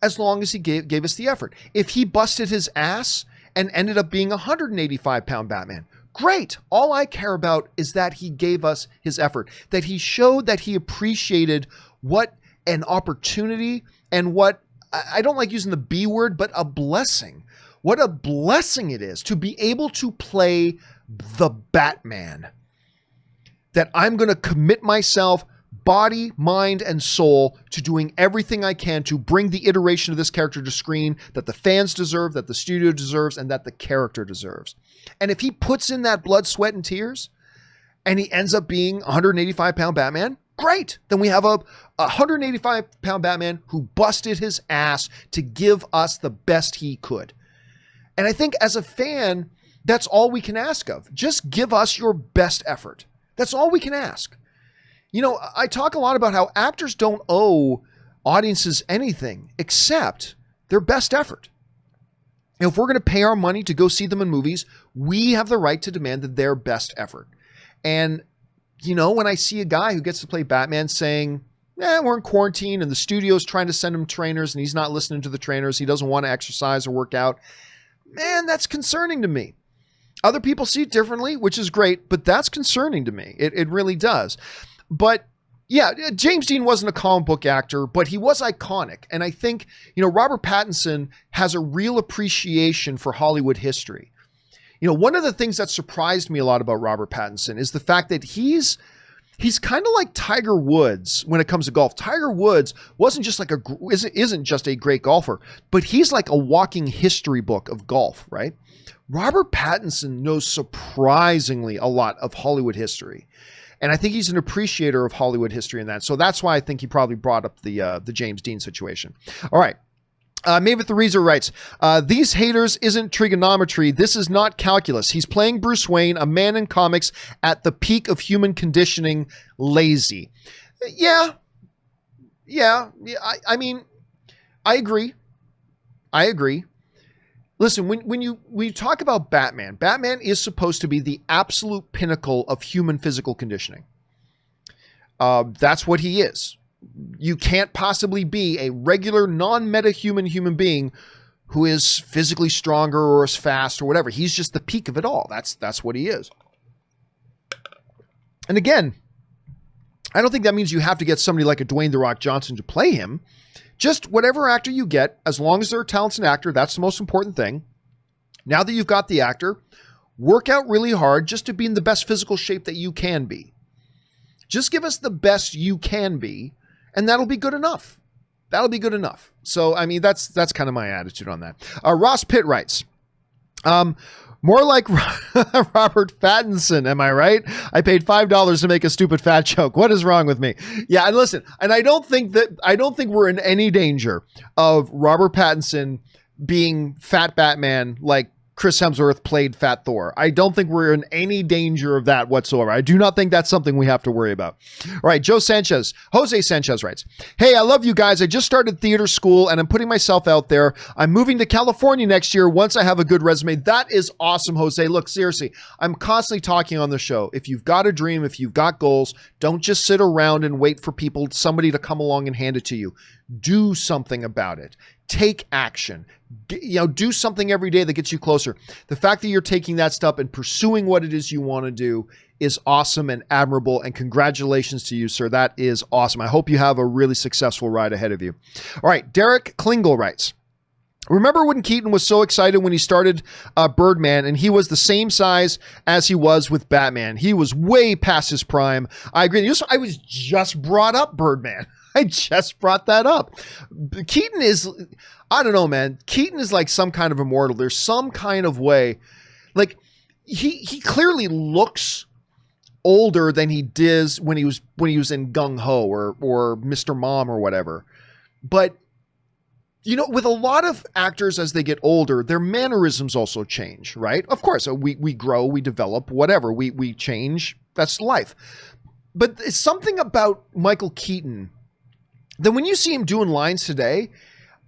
As long as he gave us the effort. If he busted his ass and ended up being 185 pound Batman, great. All I care about is that he gave us his effort, that he showed that he appreciated what an opportunity and what, I don't like using the B word, but a blessing. What a blessing it is to be able to play the Batman. That I'm going to commit myself, body, mind, and soul to doing everything I can to bring the iteration of this character to screen that the fans deserve, that the studio deserves, and that the character deserves. And if he puts in that blood, sweat, and tears, and he ends up being 185 pound Batman, great. Then we have a 185 pound Batman who busted his ass to give us the best he could. And I think as a fan, that's all we can ask of. Just give us your best effort. That's all we can ask. You know, I talk a lot about how actors don't owe audiences anything except their best effort. You know, if we're going to pay our money to go see them in movies, we have the right to demand their best effort. And, you know, when I see a guy who gets to play Batman saying, we're in quarantine and the studio's trying to send him trainers and he's not listening to the trainers, he doesn't want to exercise or work out, man, that's concerning to me. Other people see it differently, which is great, but that's concerning to me. It really does. But yeah, James Dean wasn't a comic book actor, but he was iconic. And I think, you know, Robert Pattinson has a real appreciation for Hollywood history. You know, one of the things that surprised me a lot about Robert Pattinson is the fact that he's kind of like Tiger Woods when it comes to golf. Tiger Woods isn't just a great golfer, but he's like a walking history book of golf, right? Robert Pattinson knows surprisingly a lot of Hollywood history. And I think he's an appreciator of Hollywood history in that. So that's why I think he probably brought up the James Dean situation. All right. Mavis the Reezer writes, these haters isn't trigonometry. This is not calculus. He's playing Bruce Wayne, a man in comics at the peak of human conditioning, lazy. Yeah. I mean, I agree. Listen, when you talk about Batman, Batman is supposed to be the absolute pinnacle of human physical conditioning. That's what he is. You can't possibly be a regular non-meta-human human being who is physically stronger or as fast or whatever. He's just the peak of it all. That's what he is. And again, I don't think that means you have to get somebody like a Dwayne "The Rock" Johnson to play him. Just whatever actor you get, as long as they're a talented actor, that's the most important thing. Now that you've got the actor, work out really hard just to be in the best physical shape that you can be. Just give us the best you can be, and that'll be good enough. That'll be good enough. So, I mean, that's kind of my attitude on that. Ross Pitt writes, more like Robert Pattinson, am I right? I paid $5 to make a stupid fat joke. What is wrong with me? Yeah, and listen, and I don't think we're in any danger of Robert Pattinson being fat Batman like Chris Hemsworth played Fat Thor. I don't think we're in any danger of that whatsoever. I do not think that's something we have to worry about. All right, Jose Sanchez writes, hey, I love you guys. I just started theater school and I'm putting myself out there. I'm moving to California next year once I have a good resume. That is awesome, Jose. Look, seriously, I'm constantly talking on the show. If you've got a dream, if you've got goals, don't just sit around and wait for somebody to come along and hand it to you. Do something about it. Take action. Do something every day that gets you closer. The fact that you're taking that step and pursuing what it is you want to do is awesome and admirable, and congratulations to you, sir. That is awesome. I hope you have a really successful ride ahead of you. All right, Derek Klingel writes, remember when Keaton was so excited when he started Birdman and he was the same size as he was with Batman? He was way past his prime. I agree. I was just brought up Birdman. I just brought that up. Keaton is, I don't know, man. Keaton is like some kind of immortal. There's some kind of way, like he clearly looks older than he did when he was in Gung Ho or Mr. Mom or whatever. But with a lot of actors as they get older, their mannerisms also change, right? Of course, we grow, we develop, whatever. We change. That's life. But it's something about Michael Keaton. Then when you see him doing lines today,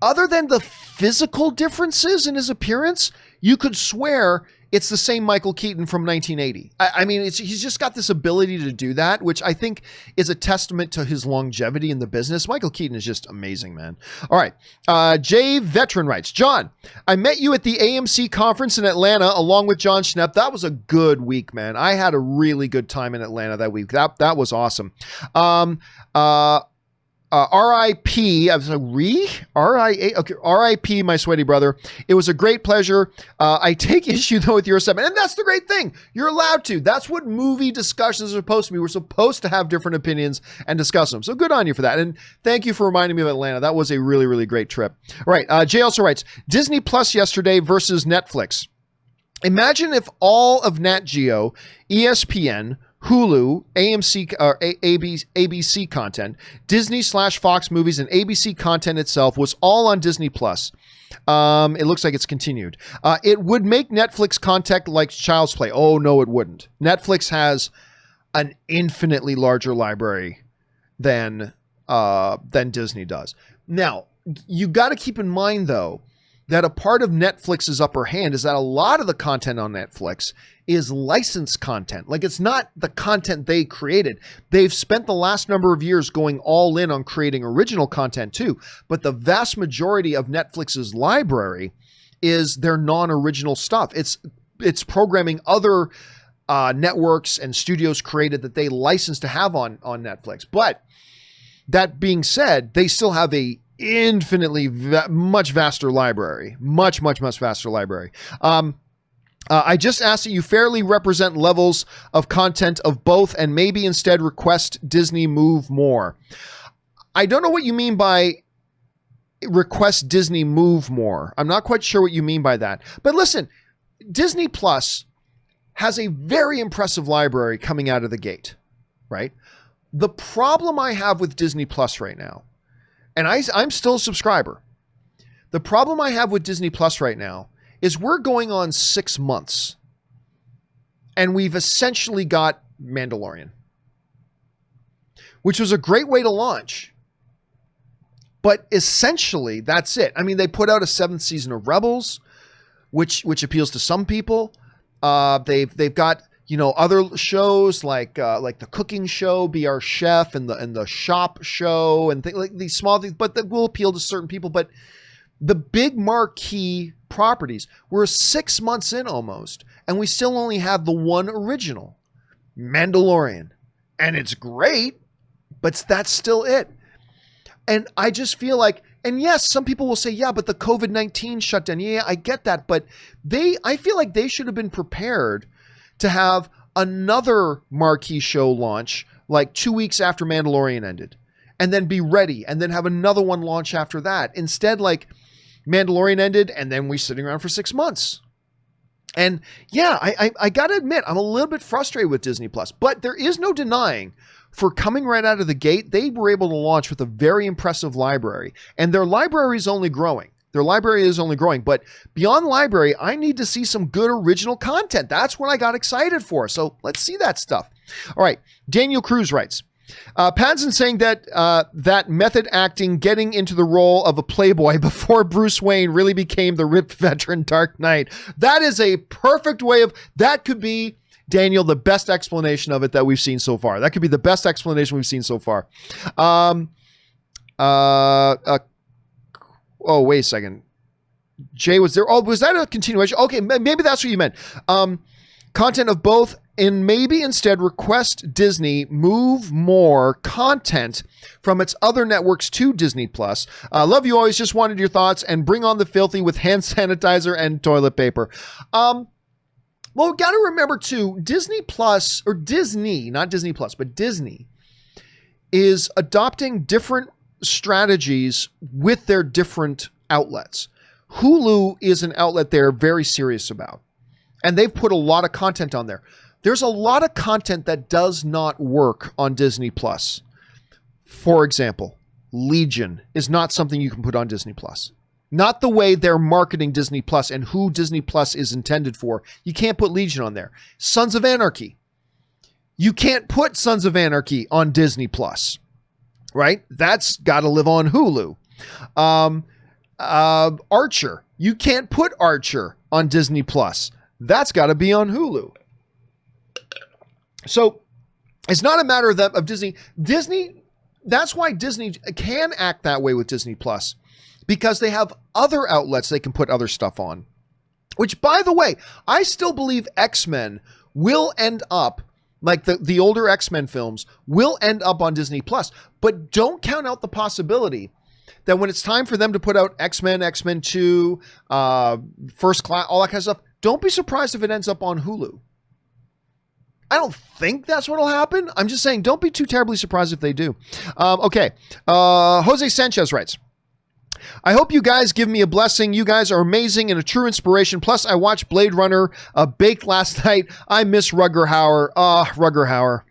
other than the physical differences in his appearance, you could swear it's the same Michael Keaton from 1980. I mean, he's just got this ability to do that, which I think is a testament to his longevity in the business. Michael Keaton is just amazing, man. All right. Jay Veteran writes, John, I met you at the AMC conference in Atlanta along with John Schnepp. That was a good week, man. I had a really good time in Atlanta that week. That was awesome. R.I.P. I was like, R.I.A. Okay, R.I.P. my sweaty brother. It was a great pleasure. I take issue though with your assessment, and that's the great thing. You're allowed to. That's what movie discussions are supposed to be. We're supposed to have different opinions and discuss them. So good on you for that, and thank you for reminding me of Atlanta. That was a really, really great trip. All right. Jay also writes, Disney Plus yesterday versus Netflix. Imagine if all of Nat Geo, ESPN, Hulu, AMC, or ABC content, Disney/Fox movies, and ABC content itself was all on Disney Plus. It looks like it's continued. It would make Netflix content like Child's Play. Oh no, it wouldn't. Netflix has an infinitely larger library than Disney does. Now, you got to keep in mind though that a part of Netflix's upper hand is that a lot of the content on Netflix is licensed content. Like, it's not the content they created. They've spent the last number of years going all in on creating original content too. But the vast majority of Netflix's library is their non-original stuff. It's programming other networks and studios created that they license to have on Netflix. But that being said, they still have a infinitely much vaster library, much vaster library. I just ask that you fairly represent levels of content of both and maybe instead request Disney move more. I don't know what you mean by request Disney move more. I'm not quite sure what you mean by that. But listen, Disney Plus has a very impressive library coming out of the gate, right? The problem I have with Disney Plus right now, and I'm still a subscriber. The problem I have with Disney Plus right now is we're going on 6 months and we've essentially got Mandalorian, which was a great way to launch. But essentially that's it. I mean, they put out a 7th season of Rebels, which appeals to some people. They've got, other shows like the cooking show, Be Our Chef, and the shop show, and like these small things, but that will appeal to certain people. But the big marquee properties, we're 6 months in almost, and we still only have the one original, Mandalorian. And it's great, but that's still it. And I just feel like, and yes, some people will say, yeah, but the COVID-19 shutdown. Yeah, I get that. But I feel like they should have been prepared to have another marquee show launch like 2 weeks after Mandalorian ended, and then be ready, and then have another one launch after that. Instead, like, Mandalorian ended, and then we're sitting around for 6 months. And yeah, I got to admit, I'm a little bit frustrated with Disney Plus, but there is no denying, for coming right out of the gate, they were able to launch with a very impressive library, and their library is only growing. But beyond library, I need to see some good original content. That's what I got excited for. So let's see that stuff. All right. Daniel Cruz writes, Pattinson saying that that method acting, getting into the role of a playboy before Bruce Wayne really became the ripped veteran Dark Knight. That is a perfect way that could be, Daniel, the best explanation of it that we've seen so far. That could be the best explanation we've seen so far. Oh, wait a second. Jay, was that a continuation? Okay, maybe that's what you meant. Content of both, and maybe instead request Disney move more content from its other networks to Disney Plus. Love you always, just wanted your thoughts, and bring on the filthy with hand sanitizer and toilet paper. Well, we got to remember too, Disney Plus, or Disney, not Disney Plus, but Disney is adopting different strategies with their different outlets. Hulu is an outlet they're very serious about, and they've put a lot of content on there. There's a lot of content that does not work on Disney Plus. For example, Legion is not something you can put on Disney Plus. Not the way they're marketing Disney Plus and who Disney Plus is intended for. You can't put Legion on there. Sons of Anarchy. You can't put Sons of Anarchy on Disney Plus, right? That's got to live on Hulu. Archer. You can't put Archer on Disney Plus. That's got to be on Hulu. So it's not a matter of Disney. That's why Disney can act that way with Disney Plus, because they have other outlets they can put other stuff on. Which, by the way, I still believe X-Men will end up, like the older X-Men films, will end up on Disney Plus. But don't count out the possibility that when it's time for them to put out X-Men, X-Men 2, First Class, all that kind of stuff, don't be surprised if it ends up on Hulu. I don't think that's what will happen. I'm just saying, don't be too terribly surprised if they do. Okay. Jose Sanchez writes, I hope you guys give me a blessing. You guys are amazing and a true inspiration. Plus, I watched Blade Runner baked last night. I miss Rutger Hauer. Rutger Hauer.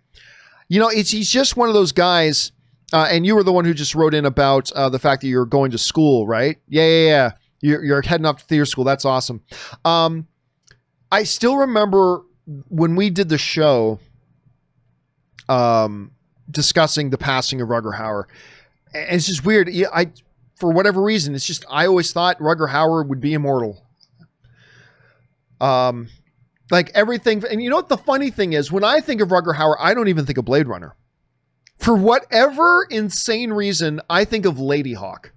You know, he's just one of those guys. And you were the one who just wrote in about the fact that you're going to school, right? Yeah. You're heading off to theater school. That's awesome. I still remember when we did the show discussing the passing of Rutger Hauer. And it's just weird. For whatever reason, it's just, I always thought Rutger Hauer would be immortal. Like everything. And you know what the funny thing is? When I think of Rutger Hauer, I don't even think of Blade Runner. For whatever insane reason, I think of Lady Hawk.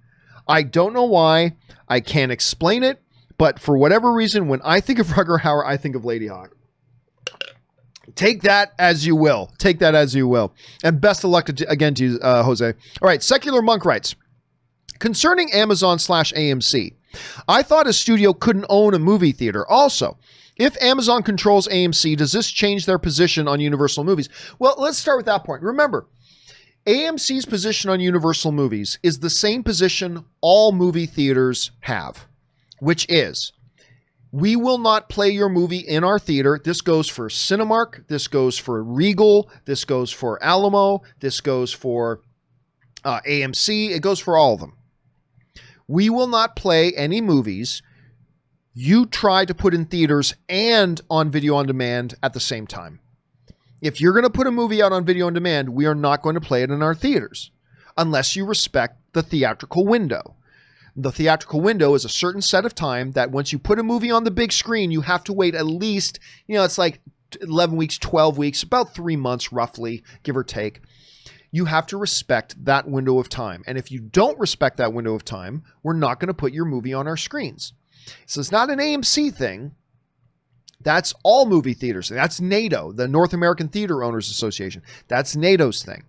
I don't know why. I can't explain it. But for whatever reason, when I think of Rutger Hauer, I think of Lady Hawk. Take that as you will. Take that as you will. And best of luck again to you, Jose. All right. Secular Monk writes, concerning Amazon/AMC, I thought a studio couldn't own a movie theater. Also, if Amazon controls AMC, does this change their position on Universal Movies? Well, let's start with that point. Remember, AMC's position on Universal Movies is the same position all movie theaters have, which is, we will not play your movie in our theater. This goes for Cinemark. This goes for Regal. This goes for Alamo. This goes for AMC. It goes for all of them. We will not play any movies you try to put in theaters and on video on demand at the same time. If you're going to put a movie out on video on demand, we are not going to play it in our theaters unless you respect the theatrical window. The theatrical window is a certain set of time that once you put a movie on the big screen, you have to wait at least, it's like 11 weeks, 12 weeks, about 3 months roughly, give or take. You have to respect that window of time. And if you don't respect that window of time, we're not going to put your movie on our screens. So it's not an AMC thing. That's all movie theaters. That's NATO, the North American Theater Owners Association. That's NATO's thing.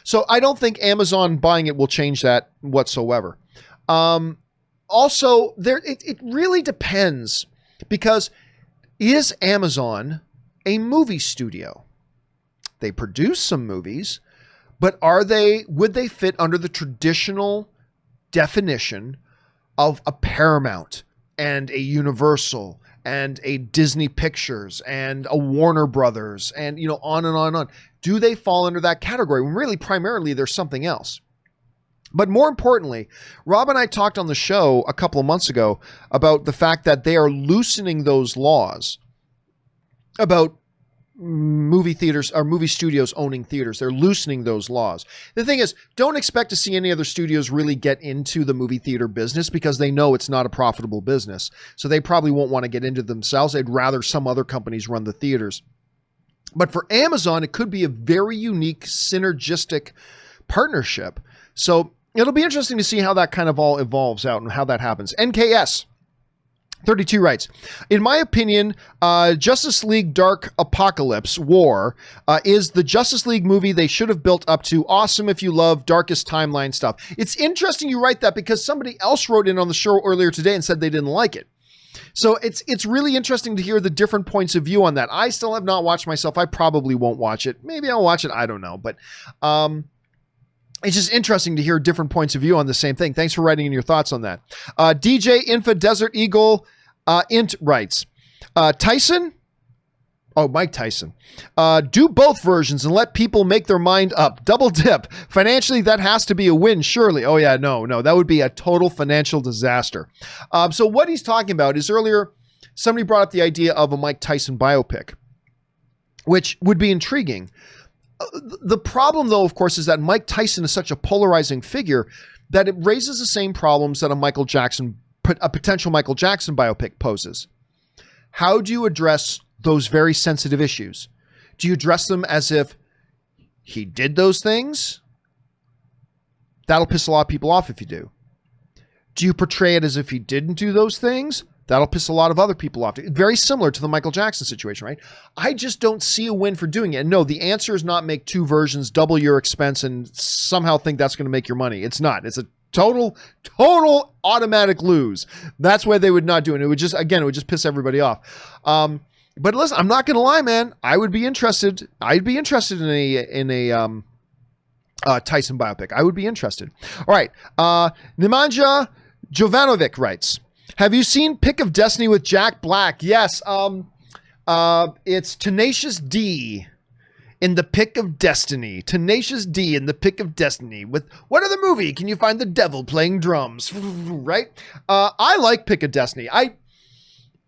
So I don't think Amazon buying it will change that whatsoever. Also, it really depends, because is Amazon a movie studio? They produce some movies, but would they fit under the traditional definition of a Paramount and a Universal and a Disney Pictures and a Warner Brothers and, on and on and on? Do they fall under that category when really primarily there's something else? But more importantly, Rob and I talked on the show a couple of months ago about the fact that they are loosening those laws about movie theaters or movie studios owning theaters. They're loosening those laws. The thing is, don't expect to see any other studios really get into the movie theater business, because they know it's not a profitable business. So they probably won't want to get into it themselves. They'd rather some other companies run the theaters. But for Amazon, it could be a very unique synergistic partnership. So it'll be interesting to see how that kind of all evolves out and how that happens. NKS 32 writes, in my opinion, Justice League Dark Apocalypse War is the Justice League movie they should have built up to. Awesome if you love darkest timeline stuff. It's interesting you write that, because somebody else wrote in on the show earlier today and said they didn't like it. So it's really interesting to hear the different points of view on that. I still have not watched myself. I probably won't watch it. Maybe I'll watch it. I don't know. But it's just interesting to hear different points of view on the same thing. Thanks for writing in your thoughts on that. DJ Infa Desert Eagle Int writes, Tyson? Oh, Mike Tyson. Do both versions and let people make their mind up. Double dip. Financially, that has to be a win, surely. Oh, yeah, no. That would be a total financial disaster. So what he's talking about is, earlier, somebody brought up the idea of a Mike Tyson biopic, which would be intriguing. The problem, though, of course, is that Mike Tyson is such a polarizing figure that it raises the same problems that a potential Michael Jackson biopic poses. How do you address those very sensitive issues? Do you address them as if he did those things? That'll piss a lot of people off if you do. Do you portray it as if he didn't do those things? That'll piss a lot of other people off. Very similar to the Michael Jackson situation, right? I just don't see a win for doing it. And no, the answer is not make two versions, double your expense, and somehow think that's going to make your money. It's not. It's a total automatic lose. That's why they would not do it. It would just piss everybody off. But listen, I'm not going to lie, man. I would be interested. I'd be interested in a Tyson biopic. I would be interested. All right. Nemanja Jovanovic writes, have you seen Pick of Destiny with Jack Black? Yes. It's Tenacious D in the Pick of Destiny. Tenacious D in the Pick of Destiny. With what other movie can you find the devil playing drums? Right? I like Pick of Destiny.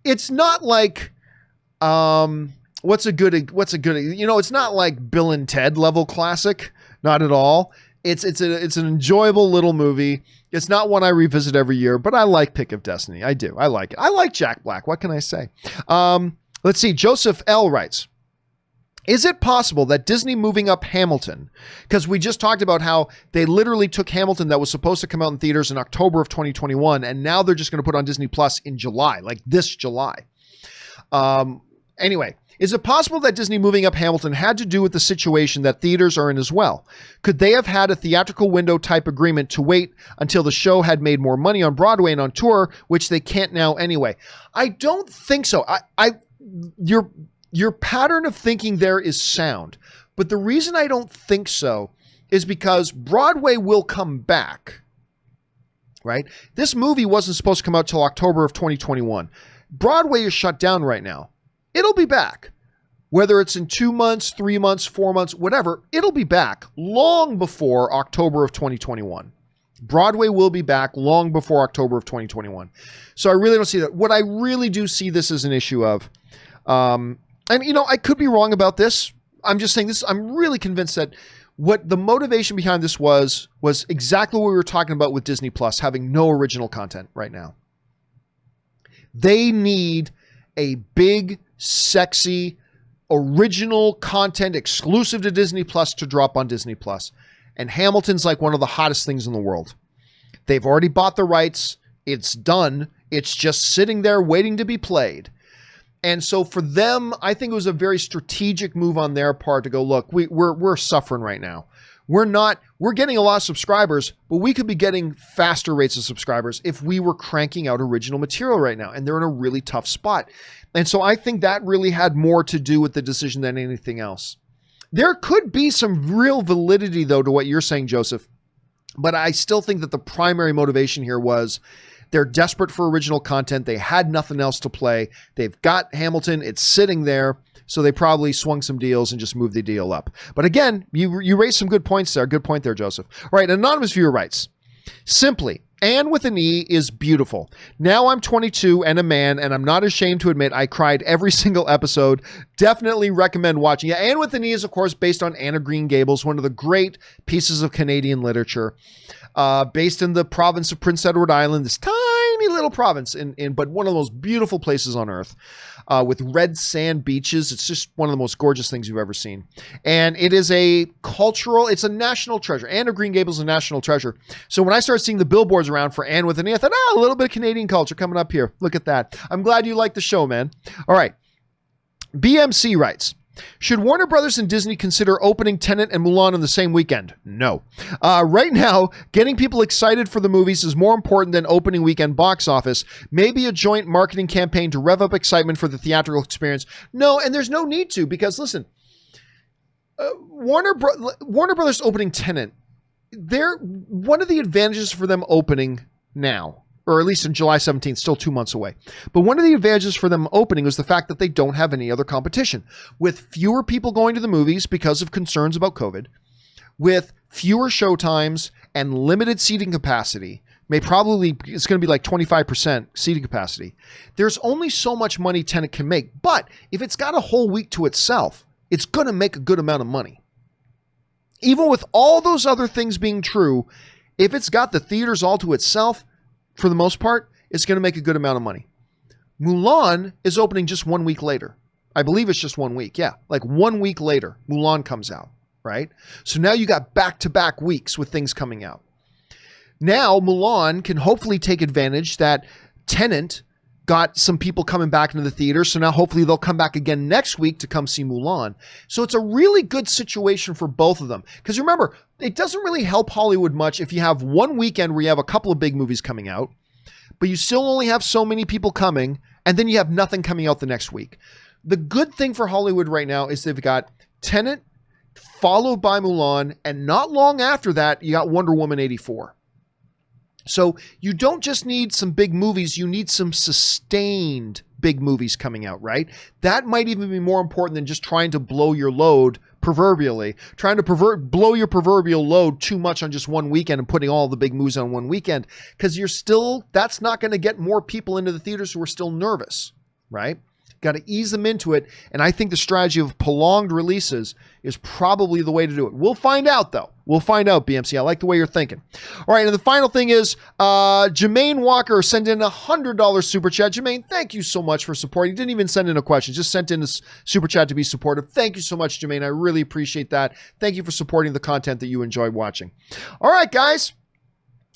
It's not like what's a good, it's not like Bill and Ted level classic. Not at all. It's an enjoyable little movie. It's not one I revisit every year, but I like Pick of Destiny. I do. I like it. I like Jack Black. What can I say? Let's see. Joseph L. writes, is it possible that Disney moving up Hamilton, because we just talked about how they literally took Hamilton that was supposed to come out in theaters in October of 2021, and now they're just going to put on Disney Plus in July, like this July. Anyway, is it possible that Disney moving up Hamilton had to do with the situation that theaters are in as well? Could they have had a theatrical window type agreement to wait until the show had made more money on Broadway and on tour, which they can't now anyway? I don't think so. Your pattern of thinking there is sound, but the reason I don't think so is because Broadway will come back, right? This movie wasn't supposed to come out till October of 2021. Broadway is shut down right now. It'll be back. Whether it's in 2 months, 3 months, 4 months, whatever, it'll be back long before October of 2021. Broadway will be back long before October of 2021. So I really don't see that. What I really do see this as an issue of, and I could be wrong about this. I'm just saying this. I'm really convinced that What the motivation behind this was exactly what we were talking about with Disney Plus having no original content right now. They need a big, sexy, original content exclusive to Disney Plus to drop on Disney Plus. And Hamilton's like one of the hottest things in the world. They've already bought the rights. It's done. It's just sitting there waiting to be played. And so for them, I think it was a very strategic move on their part to go, look, we're suffering right now. We're getting a lot of subscribers, but we could be getting faster rates of subscribers if we were cranking out original material right now. And they're in a really tough spot. And so I think that really had more to do with the decision than anything else. There could be some real validity, though, to what you're saying, Joseph. But I still think that the primary motivation here was they're desperate for original content. They had nothing else to play. They've got Hamilton. It's sitting there. So they probably swung some deals and just moved the deal up. But again, you raised some good points there. Good point there, Joseph. All right, anonymous viewer writes, simply, Anne with an E is beautiful. Now I'm 22 and a man, and I'm not ashamed to admit I cried every single episode. Definitely recommend watching. Yeah, Anne with an E is, of course, based on Anne of Green Gables, one of the great pieces of Canadian literature, based in the province of Prince Edward Island, this tiny little province, but one of the most beautiful places on earth, with red sand beaches. It's just one of the most gorgeous things you've ever seen. And it is it's a national treasure. Anne of Green Gables is a national treasure. So when I started seeing the billboards around for Anne with an E, I thought, a little bit of Canadian culture coming up here. Look at that. I'm glad you like the show, man. All right. BMC writes, should Warner Brothers and Disney consider opening Tenet and Mulan on the same weekend? No. Right now, getting people excited for the movies is more important than opening weekend box office. Maybe a joint marketing campaign to rev up excitement for the theatrical experience. No, and there's no need to, because listen, Warner Brothers opening Tenet, one of the advantages for them opening now, or at least in July 17th, still 2 months away. But one of the advantages for them opening was the fact that they don't have any other competition. With fewer people going to the movies because of concerns about COVID, with fewer showtimes and limited seating capacity, it's going to be like 25% seating capacity. There's only so much money Tenet can make. But if it's got a whole week to itself, it's going to make a good amount of money. Even with all those other things being true, if it's got the theaters all to itself, for the most part, it's going to make a good amount of money. Mulan is opening just 1 week later. I believe it's just 1 week. Yeah, like 1 week later, Mulan comes out, right? So now you got back-to-back weeks with things coming out. Now Mulan can hopefully take advantage that Tenet got some people coming back into the theater. So now hopefully they'll come back again next week to come see Mulan. So it's a really good situation for both of them. Because remember, it doesn't really help Hollywood much if you have one weekend where you have a couple of big movies coming out, but you still only have so many people coming, and then you have nothing coming out the next week. The good thing for Hollywood right now is they've got Tenet followed by Mulan, and not long after that, you got Wonder Woman 84. So you don't just need some big movies, you need some sustained big movies coming out, right? That might even be more important than just trying to blow your load proverbially, trying to blow your proverbial load too much on just one weekend and putting all the big movies on one weekend, because that's not going to get more people into the theaters who are still nervous, right? Got to ease them into it. And I think the strategy of prolonged releases is probably the way to do it. We'll find out, though. We'll find out, BMC. I like the way you're thinking. All right, and the final thing is Jermaine Walker sent in a $100 super chat. Jermaine, thank you so much for supporting. He didn't even send in a question, just sent in a super chat to be supportive. Thank you so much, Jermaine. I really appreciate that. Thank you for supporting the content that you enjoy watching. All right, guys.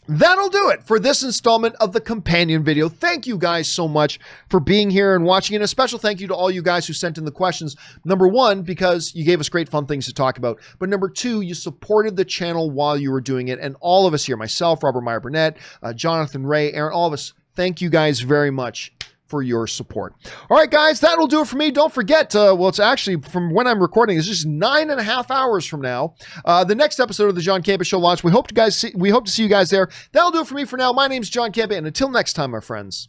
That'll do it for this installment of the companion video. Thank you guys so much for being here and watching. And a special thank you to all you guys who sent in the questions. Number one, because you gave us great fun things to talk about. But number two, you supported the channel while you were doing it. And all of us here, myself, Robert Meyer Burnett, Jonathan Ray, Aaron, all of us, thank you guys very much for your support. All right, guys, that'll do it for me. Don't forget, it's actually from when I'm recording, it's just 9.5 hours from now. The next episode of the John Campea Show launch. We hope to see you guys there. That'll do it for me for now. My name's John Campea, and until next time, my friends,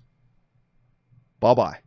bye-bye.